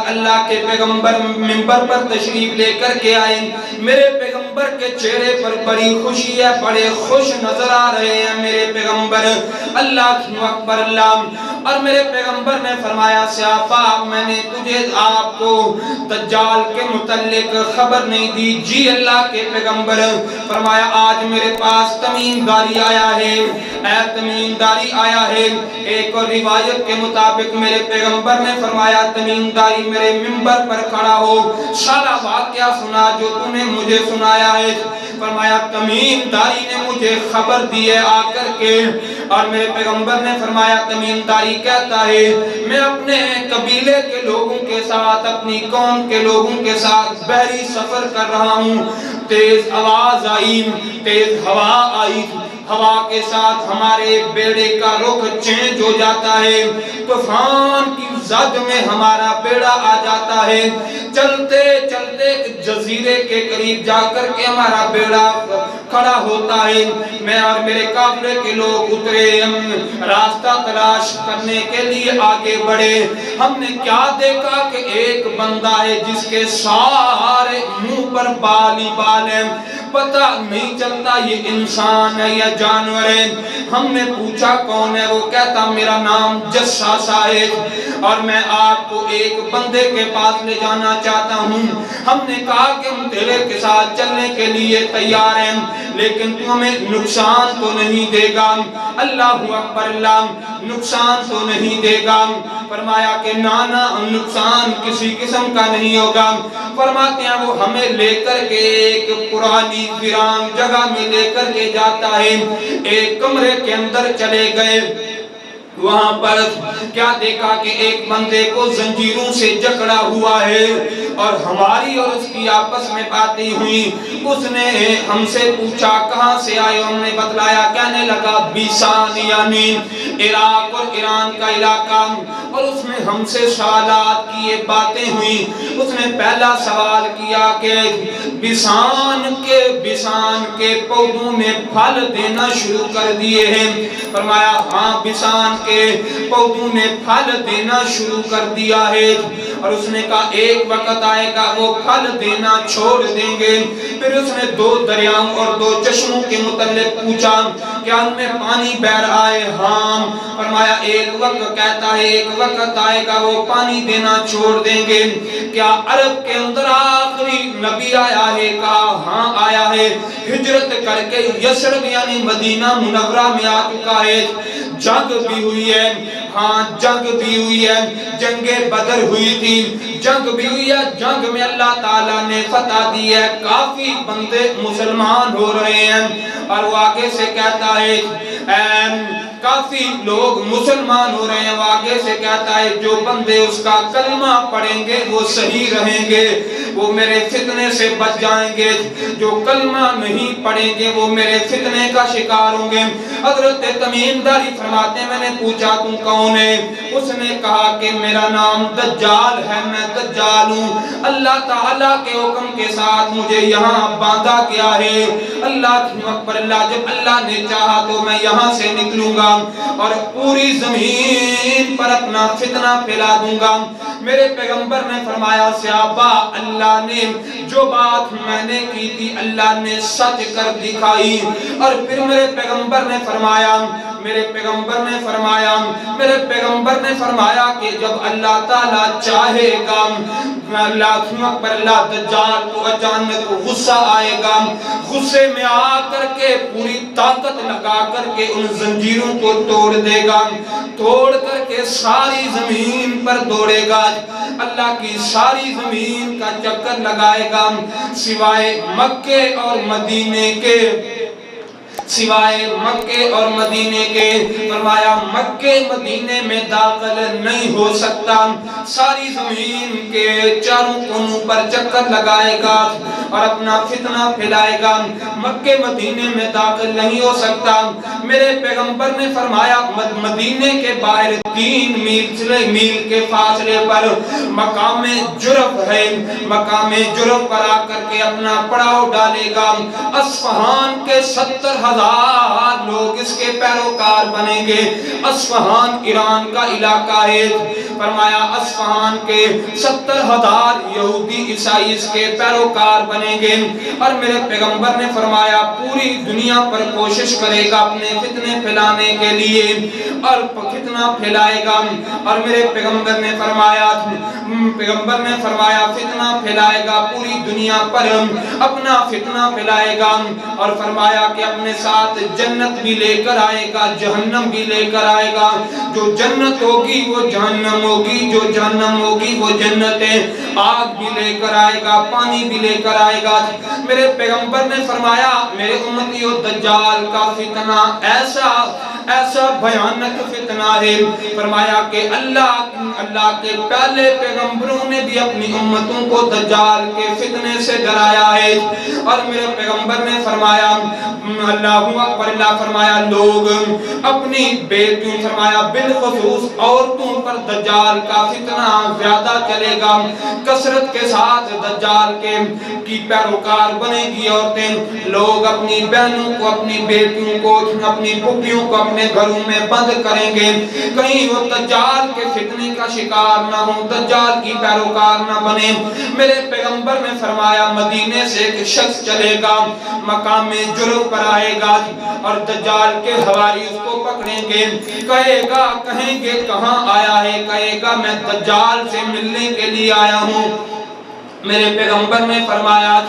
اللہ کے پیغمبر منبر پر تشریف لے کر کے آئے، میرے پیغمبر کے چہرے پر بڑی خوشی ہے، بڑے خوش نظر آ رہے ہیں میرے پیغمبر۔ اللہ اکبر اللہ۔ اور میرے پیغمبر نے فرمایا صحابہ میں نے تجھے آپ کو دجال کے متعلق خبر نہیں دی؟ جی اللہ کے پیغمبر۔ فرمایا آج میرے پاس تمیم داری آیا ہے، اے تمیم داری آیا ہے۔ ایک اور روایت کے مطابق میرے پیغمبر نے فرمایا تمیم داری میرے منبر پر کھڑا ہو، سارا واقعہ سنا جو تو نے مجھے سنایا ہے۔ فرمایا تمیم داری نے مجھے خبر دی ہے آ کر کے، اور میرے پیغمبر نے فرمایا تمیم داری کہتا ہے میں اپنے قبیلے کے لوگوں کے ساتھ، اپنی قوم کے لوگوں کے ساتھ بحری سفر کر رہا ہوں، تیز آواز آئی، تیز ہوا آئی، ہوا کے ساتھ ہمارے بیڑے کا رخ چینج ہو جاتا ہے، طوفان کی زد میں ہمارا بیڑا آ جاتا ہے، چلتے چلتے جزیرے کے قریب جا کر کے ہمارا بیڑا کھڑا ہوتا ہے، میں اور میرے قافلے کے لوگ اترے، راستہ تلاش کرنے کے لیے آگے بڑھے، ہم نے کیا دیکھا کہ ایک بندہ ہے جس کے سارے منہ پر بال ہی بال ہیں، پتہ نہیں چلتا یہ انسان ہے یا جانور ہے۔ ہم نے پوچھا کون ہے، وہ کہتا میرا نام جساسا ہے اور میں آپ کو ایک بندے کے پاس لے جانا چاہتا ہوں۔ ہم نے کہا کہ ہم تیرے کے ساتھ چلنے کے لیے تیار ہیں، لیکن تو ہمیں نقصان تو نہیں دے گا؟ اللہ اکبر، اللہ نقصان تو نہیں دے گا؟ فرمایا کہ نانا نقصان کسی قسم کا نہیں ہوگا۔ فرماتے ہیں وہ ہمیں لے کر کے ایک پرانی ویران جگہ میں لے کر کے جاتا ہے، ایک کمرے کے اندر چلے گئے، وہاں پر کیا دیکھا کہ ایک بندے کو زنجیروں سے جکڑا ہوا ہے، اور ہماری اور اس کی آپس میں باتیں ہوئی۔ اس نے ہم سے پوچھا کہاں سے آئے، ہم نے بتلایا، کہنے لگا بیسان یعنی عراق اور ایران کا علاقہ، اور اس نے ہم سے سوالات کیے، باتیں ہوئی۔ اس نے پہلا سوال کیا کہ بیسان کے پودوں نے پھل دینا شروع کر دیے ہیں؟ فرمایا ہاں، بیسان کے پودوں نے پھل دینا شروع کر دیا ہے، اور اس نے کہا ایک وقت آئے گا وہ پھل دینا چھوڑ دیں گے۔ پھر اس نے 2 دریاؤں اور 2 چشموں کے متعلق پوچھا، کیا ان میں پانی بہ رہا ہے؟ ہاں۔ فرمایا ایک وقت کہتا ہے ایک وقت آئے گا وہ پانی دینا چھوڑ دیں گے۔ کیا عرب کے اندر آخری نبی آیا ہے؟ کہا ہاں آیا ہے، ہجرت کر کے یثرب یعنی مدینہ منورہ میں آ چکا ہے۔ جنگ بھی ہوئی ہے، ہاں جنگ بھی ہوئی ہے، جنگ بدر ہوئی تھی، جنگ بھی ہوئی ہے، جنگ میں اللہ تعالیٰ نے فتح دی ہے، کافی بندے مسلمان ہو رہے ہیں۔ اور وہ آگے سے کہتا ہے کافی لوگ مسلمان ہو رہے ہیں، وہ آگے سے کہتا ہے جو بندے اس کا کلمہ پڑھیں گے وہ صحیح رہیں گے، وہ میرے فتنے سے بچ جائیں گے، جو کلمہ نہیں پڑھیں گے وہ میرے فتنے کا شکار ہوں گے۔ حضرت تمیم داری فرماتے ہیں میں نے پوچھا تم کون ہے؟ اس نے کہا کہ میرا نام دجال ہے، میں دجال ہوں، اللہ تعالیٰ کے حکم کے ساتھ مجھے یہاں باندھا گیا ہے، اللہ اکبر، اللہ جب اللہ نے چاہا تو میں یہاں سے نکلوں گا اور پوری زمین پر اپنا فتنہ پھیلا دوں گا۔ میرے پیغمبر نے فرمایا صحابہ اللہ نے جو بات میں نے کی تھی اللہ نے سچ کر دکھائی۔ اور پھر میرے پیغمبر نے فرمایا کہ جب اللہ تعالیٰ چاہے گا اللہ اکبر، اللہ دجال کو اچانک غصہ آئے گا، غصے میں آ کر کے پوری طاقت لگا کر کے ان زنجیروں کو توڑ دے گا، توڑ کر کے ساری زمین پر دوڑے گا، اللہ کی ساری زمین کا چکر لگائے گا، سوائے مکے اور مدینے کے، سوائے مکے اور مدینے کے۔ فرمایا مکے مدینے میں داخل نہیں ہو سکتا، ساری زمین کے چاروں کونوں پر چکر لگائے گا اور اپنا فتنہ پھیلائے گا، مکے مدینے میں داخل نہیں ہو سکتا۔ میرے پیغمبر نے فرمایا مدینے کے باہر 3 میل کے فاصلے پر مقام جرف ہے، مقام جرف پر آ کر کے اپنا پڑاؤ ڈالے گا، اصفہان کے 70,000 لوگ اس کے پیروکار بنیں گے۔ اصفہان ایران کا علاقہ ہے، فرمایا اصفہان کے 70,000 یہودی عیسائی اس کے پیروکار بنیں گے۔ اور میرے پیغمبر نے فرمایا پوری دنیا پر کوشش کرے گا اپنے فتنے پھیلانے کے لیے اور فتنہ پھیلائے گا۔ اور میرے پیغمبر نے فرمایا فتنہ پھیلائے گا، پوری دنیا پر اپنا فتنہ پھیلائے گا، اور فرمایا کہ اپنے ساتھ جنت بھی لے کر آئے گا، جہنم بھی لے کر آئے گا، جو جنت ہوگی وہ جہنم ہوگی، جو جہنم ہوگی وہ جنت ہے۔ آگ بھی لے کر آئے گا، پانی بھی لے کر آئے گا۔ میرے پیغمبر نے فرمایا میرے امتیوں دجال کا فتنہ ایسا بھیانک فتنہ ہے، فرمایا کہ اللہ کے پہلے پیغمبروں نے بھی اپنی امتوں کو دجال کے فتنے سے ڈرایا ہے۔ اور میرے پیغمبر نے فرمایا اللہ اکبر، اللہ فرمایا لوگ اپنی بیٹیوں، فرمایا بالخصوص عورتوں پر دجال کا فتنہ زیادہ چلے گا، کثرت کے ساتھ دجال کی پیروکار بنے گی عورتیں۔ لوگ اپنی بہنوں کو، اپنی بیٹیوں کو، اپنی پھوپھیوں کو اپنے گھروں میں بند کریں گے، کہیں وہ دجال کے فتنے کا شکار نہ ہو، دجال کی پیروکار نہ بنے۔ میرے پیغمبر نے فرمایا مدینے سے ایک شخص چلے گا، مقام جرم پر آئے گا اور دجال کے حواری اس کو پکڑیں گے، کہیں گے کہاں آیا ہے، کہے گا میں دجال سے ملنے کے لیے آیا ہوں۔ میرے پیغمبر نے فرمایا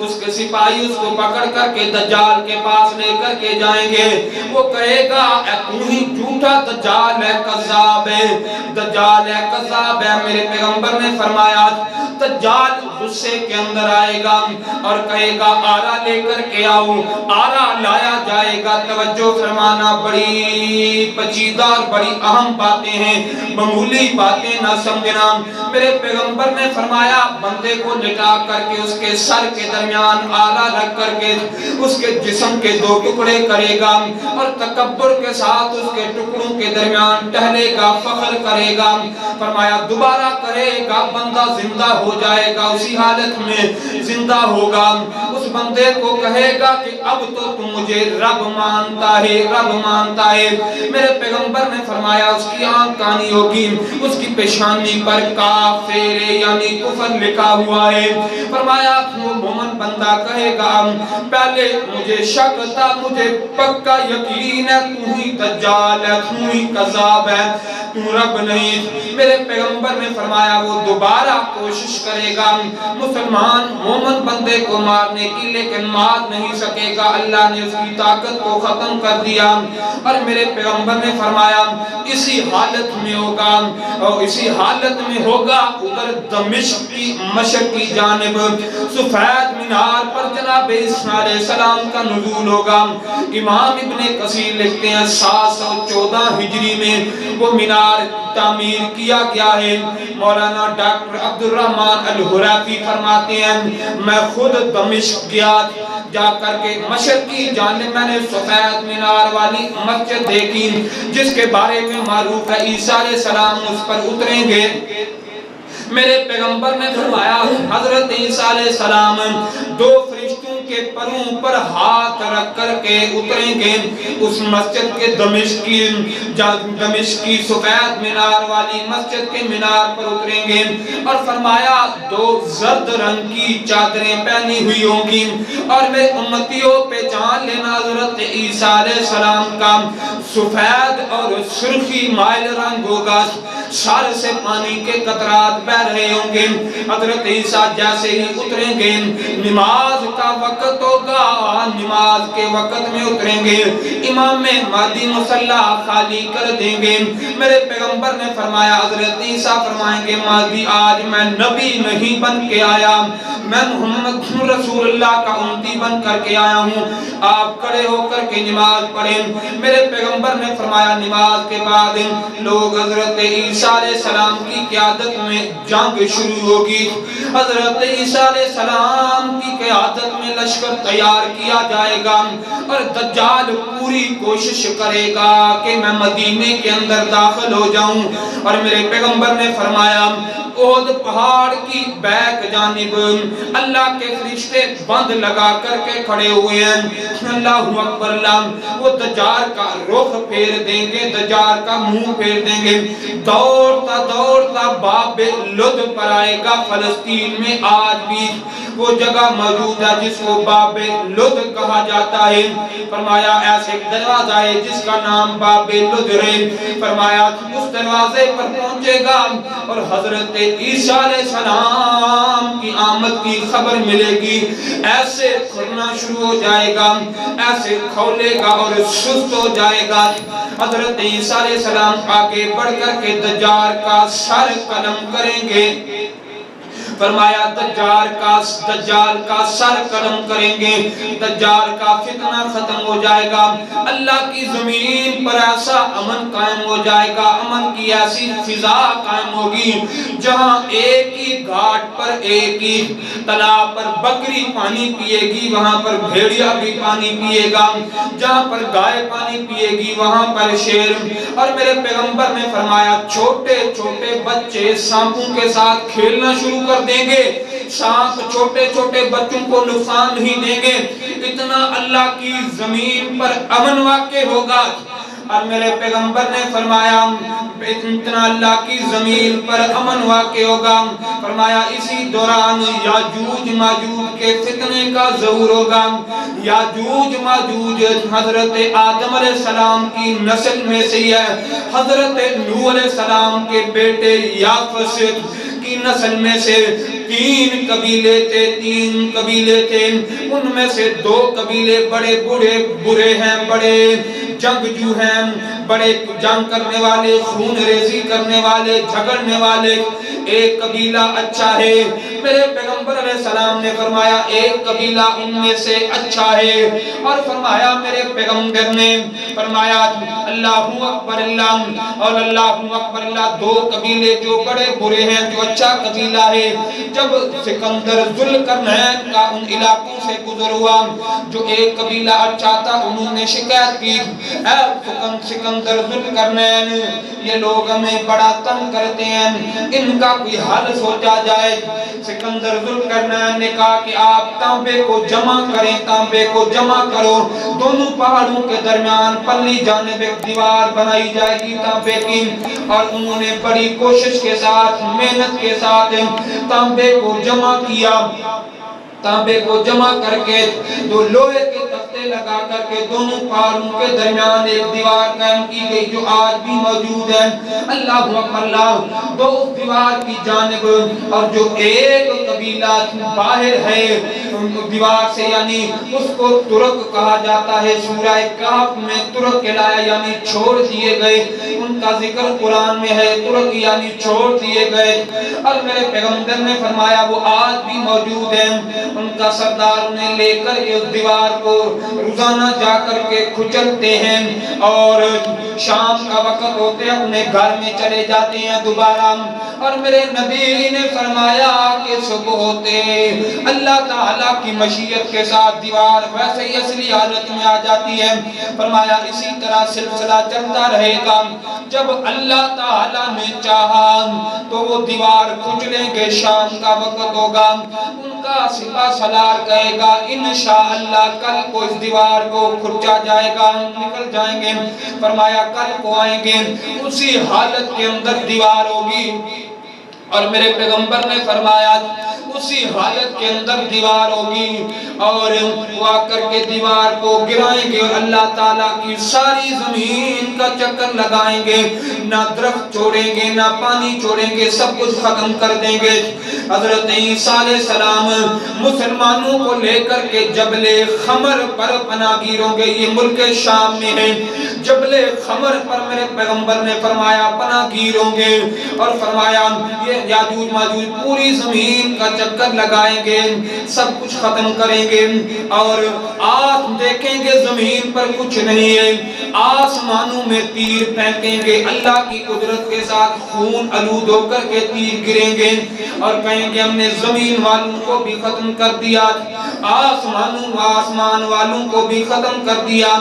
اس کے سپاہی اس کو پکڑ کر کے دجال کے پاس لے کر کے جائیں گے، وہ کہے گا اے تو ہی جھوٹا دجال ہے، کذاب ہے، دجال ہے، کذاب ہے۔ میرے پیغمبر نے فرمایا دجال غصے کے اندر آئے گا اور کہے گا آرا لے کر کے آؤ، آرا لایا جائے گا۔ توجہ فرمانا، بڑی پیچیدہ اور بڑی اہم باتیں ہیں، معمولی باتیں نہ سمجھنا۔ میرے پیغمبر نے فرمایا بندے کو لٹا کر کے اس کے سر کے درمیان آلہ رکھ کر کے اس کے جسم کے دو ٹکڑے کرے گا اور تکبر کے ساتھ اس کے ٹکڑوں کے درمیان ٹہلے گا، فخر کرے گا۔ فرمایا دوبارہ کرے گا، بندہ زندہ ہو جائے گا، اسی حالت میں زندہ ہوگا۔ اس بندے کو کہے گا کہ اب تو مجھے رب مانتا ہے، رب مانتا ہے۔ میرے پیغمبر نے فرمایا اس کی آنکھ کانی ہوگی، اس کی پیشانی پر کافر یعنی کفر لکھا ہوا ہے۔ فرمایا وہ مومن بندہ کہے گا پہلے مجھے شک تھا، مجھے پکا یقین ہے تو ہی دجال ہے، تو ہی کذاب ہے، تو رب نہیں۔ میرے پیغمبر نے فرمایا وہ دوبارہ کوشش کرے گا مسلمان مومن بندے کو مارنے کی، لیکن مار نہیں سکے گا، اللہ نے اس کی طاقت کو ختم کر دیا۔ اور میرے پیغمبر نے فرمایا اسی حالت میں ہوگا، اور اسی حالت میں ہوگا ادھر دمشق کی مشرقی جانب سفید مینار پر جناب عیسیٰ علیہ السلام کا نزول ہوگا۔ امام ابن کثیر لکھتے ہیں 714 ہجری میں وہ مینار تعمیر کیا گیا ہے۔ مولانا ڈاکٹر عبدالرحمن الحرافی فرماتے ہیں میں خود دمشق گیا، جا کر کے مشرقی جانب میں نے سفید مینار والی مسجد دیکھی جس کے بارے میں معروف ہے عیسیٰ علیہ السلام اس پر اتریں گے۔ میرے پیغمبر نے فرمایا حضرت عیسیٰ علیہ السلام دو فرشتوں کے پروں پر ہاتھ رکھ کر کے اتریں گے اس مسجد کے دمشق کی سفید مینار والی مسجد کے مینار پر اتریں گے، اور فرمایا دو زرد رنگ کی چادریں پہنی ہوئی ہوں گی، اور میں امتیوں پہچان لینا حضرت عیسیٰ علیہ السلام کا سفید اور سرخی مائل رنگ ہوگا، سر سے پانی کے قطرات بہ رہے ہوں گے۔ حضرت عیسیٰ جیسے ہی اتریں گے نماز کا وقت ہوگا، نماز کے وقت میں اتریں گے، امام مہدی مصلی خالی کر دیں گے۔ میرے پیغمبر نے فرمایا حضرت عیسیٰ فرمائیں گے مہدی آج میں نبی نہیں بن کے آیا، میں محمد رسول اللہ کا امتی بن کر کے آیا ہوں، آپ کھڑے ہو کر کے نماز پڑھیں۔ میرے پیغمبر نے فرمایا نماز کے بعد لوگ حضرت عیسیٰ علیہ السلام کی قیادت میں جنگ شروع ہوگی، حضرت عیسیٰ علیہ السلام کی قیادت میں لشکر تیار کیا جائے گا، اور دجال پوری کوشش کرے گا کہ میں مدینے کے اندر داخل ہو جاؤں۔ اور میرے پیغمبر نے فرمایا احد پہاڑ کی بیک جانب اللہ کے فرشتے بند لگا کر کے کھڑے ہوئے ہیں، اللہ اکبر، اللہ وہ دجال کا رخ پھیر دیں گے، دجال کا منہ پھیر دیں گے، دوڑتا دوڑتا باب لد پر آئے گا۔ فلسطین میں آج بھی وہ جگہ موجود ہے جس کو باب لد کہا جاتا ہے۔ فرمایا ایسے ایک دروازہ ہے جس کا نام باب لد ہے، فرمایا اس دروازے پر پہنچے گا اور حضرت عیسیٰ علیہ السلام کی آمد کی خبر ملے گی، ایسے کھڑنا شروع ہو جائے گا، ایسے کھولے گا اور سست ہو جائے گا۔ حضرت عیسیٰ علیہ السلام آگے بڑھ کر کے دجال کا سر قلم کریں گے، فرمایا دجال کا سر قلم کریں گے، دجال کا فتنہ ختم ہو جائے گا، اللہ کی زمین پر ایسا امن قائم ہو جائے گا، امن کی ایسی فضا قائم ہوگی جہاں ایک ہی گھاٹ پر ایک ہی تالاب پر بکری پانی پیے گی وہاں پر بھیڑیا بھی پانی پیے گا، جہاں پر گائے پانی پیے گی وہاں پر شیر۔ اور میرے پیغمبر نے فرمایا چھوٹے چھوٹے بچے سانپوں کے ساتھ کھیلنا شروع کر دیں گے، سانپ چھوٹے چھوٹے بچوں کو نقصان نہیں دیں گے، اتنا اللہ کی زمین پر امن واقع ہوگا۔ اور میرے پیغمبر نے فرمایا اتنا اللہ کی زمین پر امن واقع ہوگا، فرمایا اسی دوران یاجوج ماجوج کے فتنے کا ظہور ہوگا۔ یاجوج ماجوج حضرت آدم علیہ السلام کی نسل میں سے ہے، حضرت نوح علیہ السلام کے بیٹے یافس کی نسل میں سے تین قبیلے تھے، ان میں سے دو قبیلے بڑے برے ہیں، بڑے جنگجو ہیں، بڑے جنگ کرنے والے، خون ریزی کرنے والے، جھگڑنے والے۔ ایک قبیلہ اچھا ہے، میرے پیغمبر علیہ السلام نے فرمایا ایک قبیلہ ان میں سے اچھا ہے، اور فرمایا میرے پیغمبر نے فرمایا اللہ اکبر اللہ اور اللہ اکبر اللہ، دو قبیلے جو بڑے برے ہیں، جو اچھا قبیلہ ہے۔ جب سکندر ذوالقرنین کا ان علاقوں سے گزر ہوا، جو ایک قبیلہ اچھا تھا، انہوں نے شکایت کی اے سکندر ذوالقرنین، یہ لوگ ہمیں بڑا تنگ کرتے ہیں، ان کا کوئی حل سوچا جائے۔ سکندر ذوالقرنین نے کہا کہ آپ تانبے کو جمع کریں، تانبے کو جمع کرو، دونوں پہاڑوں کے درمیان پلی جانب ایک دیوار بنائی جائے گی تانبے کی۔ اور انہوں نے بڑی کوشش کے ساتھ، محنت کے ساتھ تانبے کو جمع کیا، تانبے کو جمع کر کے دو لوہے کے تختے لگا کر کے دونوں پہاڑوں کے درمیان ایک دیوار قائم کی گئی جو آج بھی موجود ہے۔ اللہ اکبر اللہ، دو اس دیوار کی جانب، اور جو ایک قبیلہ باہر ہے دیوار سے، یعنی اس کو ترک کہا جاتا ہے، سورہ کہف میں ترک کہلایا یعنی چھوڑ دیے گئے، ان کا ذکر قرآن میں ہے، ترک یعنی چھوڑ دیے گئے۔ اور میرے پیغمبر نے فرمایا وہ آج بھی موجود ہیں، ان کا سردار انہیں لے کر اس دیوار کو روزانہ جا کر کے کھچلتے ہیں، اور شام کا وقت ہوتے ہیں انہیں گھر میں چلے جاتے ہیں دوبارہ۔ اور میرے نبی نے فرمایا کہ صبح ہوتے اللہ تعالیٰ کی مشیت کے ساتھ دیوار ویسے ہی اصلی حالت میں آ جاتی ہے۔ فرمایا اسی طرح سلسلہ چلتا رہے گا، جب اللہ تعالیٰ نے چاہا تو وہ دیوار کھچلیں گے، شام کا وقت ہوگا، ان کا سپہ سالار کہے گا انشاءاللہ کل کو اس دیوار کو کھچا جائے گا، نکل جائیں گے۔ فرمایا کل کو آئیں گے، اسی حالت کے اندر دیوار ہوگی، اور میرے پیغمبر نے فرمایا اسی حالت کے اندر دیوار ہوگی، اور وہ آ کر کے دیوار کو گرائیں گے، اور اللہ تعالیٰ کی ساری زمین کا چکر لگائیں گے، نہ درخت چھوڑیں گے، نہ پانی چھوڑیں گے، سب کچھ ختم کر دیں گے۔ حضرت عیسیٰ علیہ السلام مسلمانوں کو لے کر کے جبل خمر پر پناہ گیر ہوں گے، یہ ملک شام میں ہے، جبل خمر پر میرے پیغمبر نے فرمایا پناہ گیر ہوں گے، اور فرمایا یہ یاجوج ماجوج پوری زمین کا چکر لگائیں گے، سب کچھ ختم کریں گے، اور آپ دیکھیں گے زمین پر کچھ نہیں ہے، آسمانوں میں تیر پھینکیں گے، اللہ کی قدرت کے ساتھ خون آلود ہو کر کے تیر گریں گے، اور کہیں گے ہم نے زمین والوں کو بھی ختم کر دیا، آسمان والوں کو بھی ختم کر دیا۔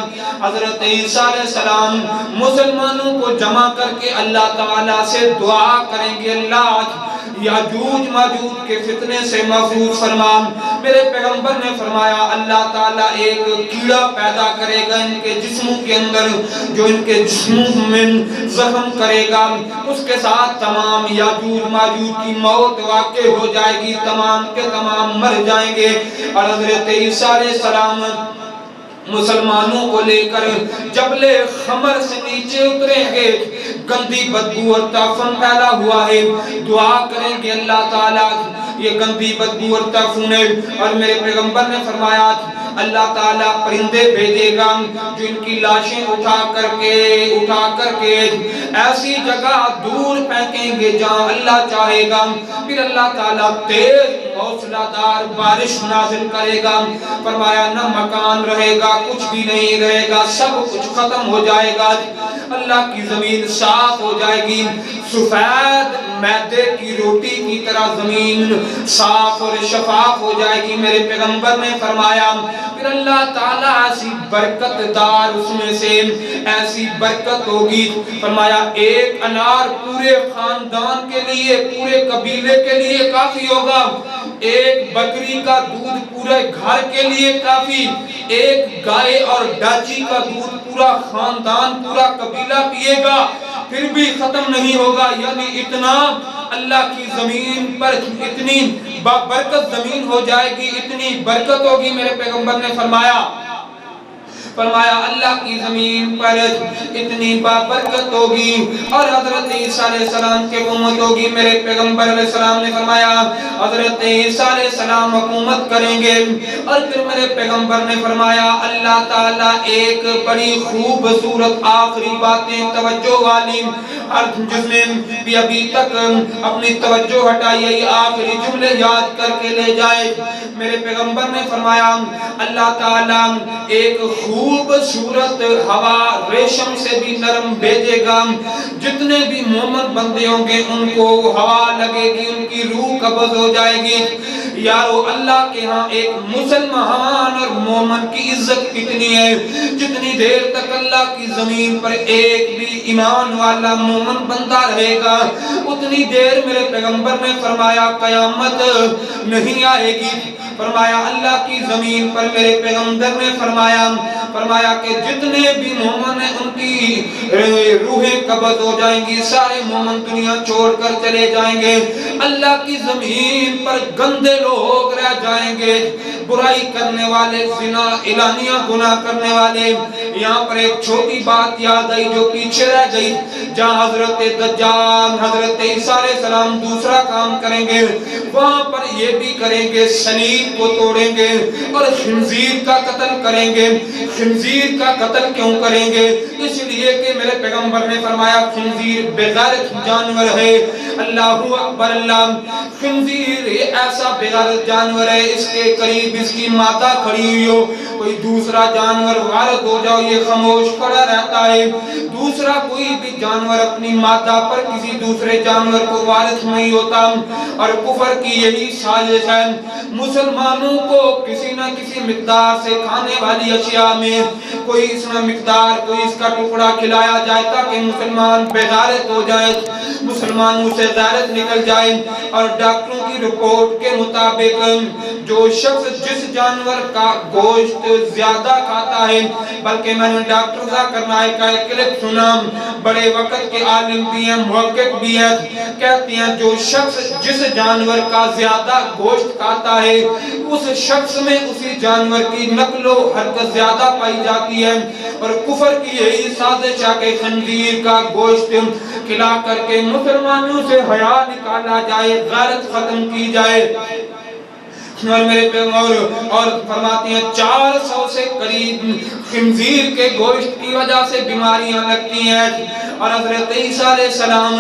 حضرت عیسیٰ علیہ السلام مسلمانوں کو جمع کر کے اللہ تعالیٰ سے دعا کریں گے، اللہ یاجوج ماجوج کے فتنے سے محفوظ فرما۔ میرے پیغمبر نے فرمایا اللہ تعالیٰ ایک کیڑا پیدا کرے گا ان کے جسموں کے اندر، جو ان کے جسموں میں زخم کرے گا، اس کے ساتھ تمام یاجوج ماجوج کی موت واقع ہو جائے گی، تمام کے تمام مر جائیں گے۔ اور حضرت عیسیٰ علیہ السلام مسلمانوں کو لے کر جبل خمر سے نیچے اتریں گے، گندی بدبو اور تعفن پھیلا ہوا ہے، دعا کریں گے اللہ تعالیٰ یہ گندی بدبو اور تعفن ہے۔ اور میرے پیغمبر نے فرمایا اللہ تعالیٰ پرندے بھیجے گا جو ان کی لاشیں اٹھا کر کے ایسی جگہ دور پھینکیں گے جہاں اللہ چاہے گا، پھر اللہ تعالیٰ تیز حوصلہ دار بارش نازل کرے گا۔ فرمایا نہ مکان رہے گا، کچھ بھی نہیں رہے گا، سب کچھ ختم ہو جائے گا، اللہ کی زمین صاف ہو جائے گی، سفید میدے کی روٹی کی طرح زمین صاف اور شفاف ہو جائے گی۔ میرے پیغمبر نے فرمایا پھر اللہ تعالیٰ ایسی برکت دار اس میں سے ایسی برکت ہوگی، فرمایا ایک انار پورے خاندان کے لیے، پورے قبیلے کے لیے کافی ہوگا، ایک بکری کا دودھ پورے گھر کے لیے کافی، ایک گائے اور ڈاچی کا دودھ پورا خاندان پورا قبیلہ پیے گا پھر بھی ختم نہیں ہوگا۔ یعنی اتنا اللہ کی زمین پر اتنی بابرکت زمین ہو جائے گی، اتنی برکت ہوگی۔ میرے پیغمبر نے فرمایا اللہ کی زمین پر اتنی بابرکت ہوگی اور حضرت عیسیٰ علیہ السلام کی حکومت ہوگی۔ میرے پیغمبر علیہ السلام نے فرمایا حضرت عیسیٰ علیہ السلام حکومت کریں گے، اور پھر میرے پیغمبر نے فرمایا اللہ تعالیٰ ایک بڑی خوبصورت آخری باتیں توجہ والی، اور جس میں بھی ابھی تک اپنی توجہ ہٹائی ہے آخری جملے یاد کر کے لے جائے۔ میرے پیغمبر نے فرمایا اللہ تعالیٰ ایک خوبصورت ہوا ریشم سے بھی نرم بھیجے گا، جتنے بھی مومن بندے ہوں گے ان کو ہوا لگے گی، ان کی روح قبض ہو جائے گی۔ یارو اللہ کے ہاں ایک مسلمان اور مومن کی عزت کتنی ہے، جتنی دیر تک اللہ کی زمین پر ایک بھی ایمان والا مومن بندہ رہے گا اتنی دیر میرے پیغمبر نے فرمایا قیامت نہیں آئے گی۔ فرمایا اللہ کی زمین پر میرے پیغمبر نے فرمایا کہ جتنے بھی مومن ہیں ان کی روحیں قبض ہو جائیں گی، سارے مومن دنیا چھوڑ کر چلے جائیں گے، اللہ کی زمین پر گندے لوگ رہ جائیں گے، برائی کرنے والے، زنا اعلانیہ گناہ کرنے والے۔ یہاں پر ایک چھوٹی بات یاد آئی جو پیچھے رہ گئی، جہاں حضرت دجال حضرت عیسیٰ علیہ السلام دوسرا کام کریں گے، وہاں پر یہ بھی کریں گے صلیب کو توڑیں گے اور خنزیر کا قتل کریں گے۔ خنزیر کا قتل کیوں کریں گے؟ اس لیے کہ میرے پیغمبر نے فرمایا خنزیر بغیرت جانور ہے۔ اللہ اکبر اللہ، خنزیر ایسا بغیرت جانور ہے، اس کے قریب اس کی مادہ کھڑی ہوئی ہو، کوئی دوسرا جانور غارت ہو جاؤ یہ خاموش کھڑا رہتا ہے، دوسرا کوئی بھی جانور اپنی مادہ پر کسی دوسرے جانور کو وارث نہیں ہوتا۔ اور کفر کی یہی سازش ہے، مسلمانوں کو کسی نہ کسی مقدار سے کھانے والی اشیاء میں کوئی اس نہ مقدار کوئی اس کا ٹکڑا کھلایا جائے تاکہ مسلمان بغیرت ہو جائے، مسلمانوں سے غیرت نکل جائے۔ اور ڈاکٹروں کی رپورٹ کے مطابق جو شخص جس جانور کا گوشت زیادہ کھاتا ہے، بلکہ میں نے ڈاکٹر ذاکر نائک کا ایک کلپ سنا، بڑے وقت کے عالم بھی ہیں، محقق بھی ہیں، کہتے ہیں جو شخص جس جانور کا زیادہ گوشت کھاتا ہے اس شخص میں اسی جانور کی نقل و حرکت زیادہ پائی جاتی ہے۔ اور کفر کی یہی سازش ہے کہ خنزیر کا گوشت کھلا کر کے مسلمانوں سے حیا نکالا جائے، غیرت ختم کی جائے۔ اور میرے پیغمبر اور فرماتے ہیں 400 سے قریب خنزیر کے گوشت کی وجہ سے بیماریاں لگتی ہیں۔ اور حضرت عیسیٰ علیہ السلام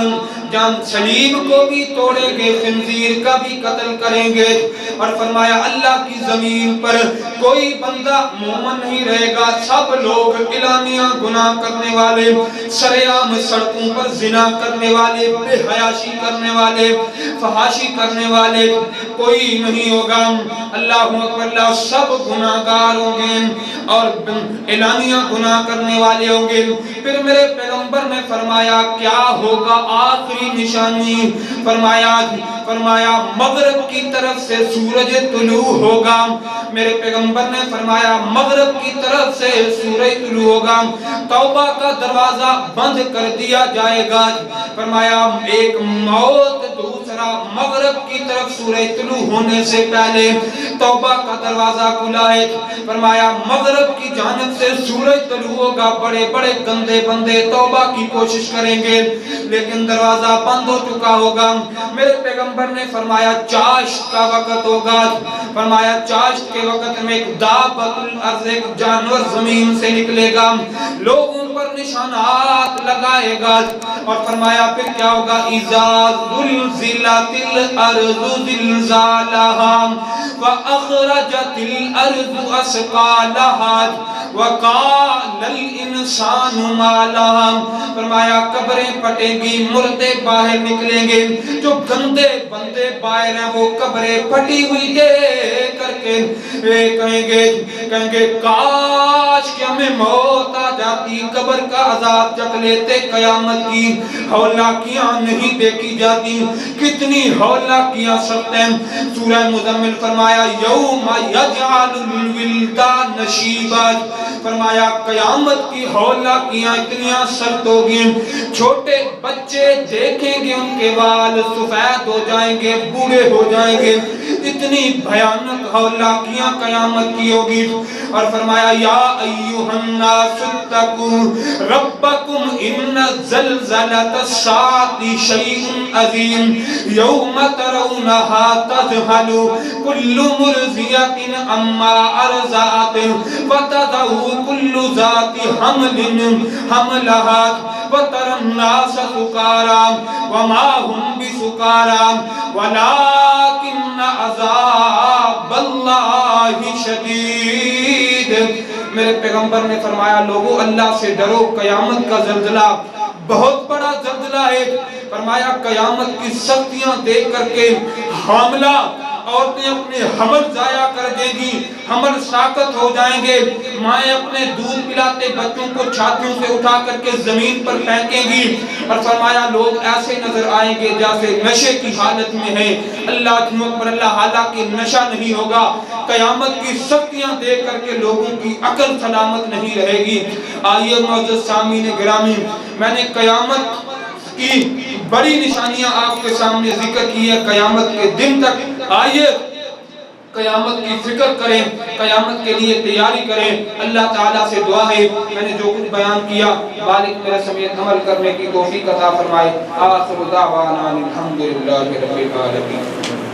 جان صلیب کو بھی توڑیں گے، خنزیر کا بھی قتل کریں گے۔ اور فرمایا اللہ کی زمین پر کوئی بندہ مومن نہیں رہے گا، سب لوگ اعلانیہ گناہ کرنے والے، سرعام سڑکوں پر زنا کرنے والے، بے حیاشی کرنے والے، فحاشی کرنے والے کوئی نہیں ہوگا۔ اللہ اکبر اللہ، سب گناہگار ہوں گے اور اعلانیہ گناہ کرنے والے ہوں گے۔ پھر میرے پیغمبر نے فرمایا کیا ہوگا آخری نشانی؟ فرمایا مغرب کی طرف سے سورج طلوع ہوگا۔ میرے پیغمبر نے فرمایا مغرب کی طرف سے سورج طلوع ہوگا، توبہ کا دروازہ بند کر دیا جائے گا۔ فرمایا ایک موت دوسرے طرح مغرب کی طرف سورج طلوع ہونے سے پہلے توبہ کا دروازہ کھلا ہے. فرمایا مغرب کی جانب سے سورج طلوع ہوگا, بڑے بڑے گندے بندے توبہ کی کوشش کریں گے لیکن دروازہ بند ہو چکا ہوگا. میرے پیغمبر نے فرمایا چاشت کا وقت ہوگا. فرمایا چاشت کے وقت میں ایک دابۃ الارض, ایک جانور زمین سے نکلے گا, لوگوں پر نشانات لگائے گا. اور فرمایا پھر کیا ہوگا, اذا زلزلت الارض زلزالها واخرجت الارض اثقالها وقال الانسان ما لها. فرمایا قبریں پھٹیں گی, مردے باہر نکلیں گے, جو گندے بندے باہر ہیں وہ قبریں پھٹی ہوئی دیکھ کر کے کہیں گے کاش کہ ہمیں موت آ جاتی, قبر کا عذاب چکھ لیتے, قیامت کی ہولناکیاں نہیں دیکھی جاتی. کتنی ہولناکیاں سخت ہیں. سورہ مزمل فرمایا یوم یجعل الولدان شیبا. فرمایا قیامت کی ہولناکیاں اتنی سخت ہوگی, چھوٹے بچے دیکھیں گے ان کے بال سفید ہو جائیں گے, بوڑھے ہو جائیں گے. اتنی بھیانک ہولناکیاں قیامت کی ہوگی. اور فرمایا یا ایھا الناس اتقوا ربکم ان زلزلۃ الساعۃ شیء عظیم یوم ترونها تذہل کل مرضیۃ عما ارضعت وتضع کل ذات حمل حملها وترى الناس سکارى وما هم بسکارى ولكن عذاب اللہ شدید. میرے پیغمبر نے فرمایا لوگو اللہ سے ڈرو, قیامت کا زلزلہ بہت بڑا زلزلہ ہے. فرمایا قیامت کی سختیاں دیکھ کر کے حاملہ عورتیں اپنے حمل ضائع کر دیں گی, حمل ساقط ہو جائیں گے. مائیں اپنے دودھ پلاتے بچوں کو چھاتیوں سے اٹھا کر کے زمین پر پھینکیں گی. اور فرمایا لوگ ایسے نظر آئیں گے جیسے نشے کی حالت میں ہیں. اللہ اکبر اللہ, حالانکہ نشہ نہیں ہوگا. قیامت کی سختیاں دیکھ کر کے لوگوں کی عقل سلامت نہیں رہے گی. آئیے معزز سامعین گرامی, میں نے قیامت کی بڑی نشانیاں آپ کے سامنے ذکر کی ہے. قیامت کے دن تک آئیے قیامت کی فکر کریں, قیامت کے لیے تیاری کریں. اللہ تعالیٰ سے دعا ہے میں نے جو کچھ بیان کیا مالک میرے سمیت عمل کرنے کی توفیق عطا فرمائے. آخر دعوانا الحمدللہ رب العالمین.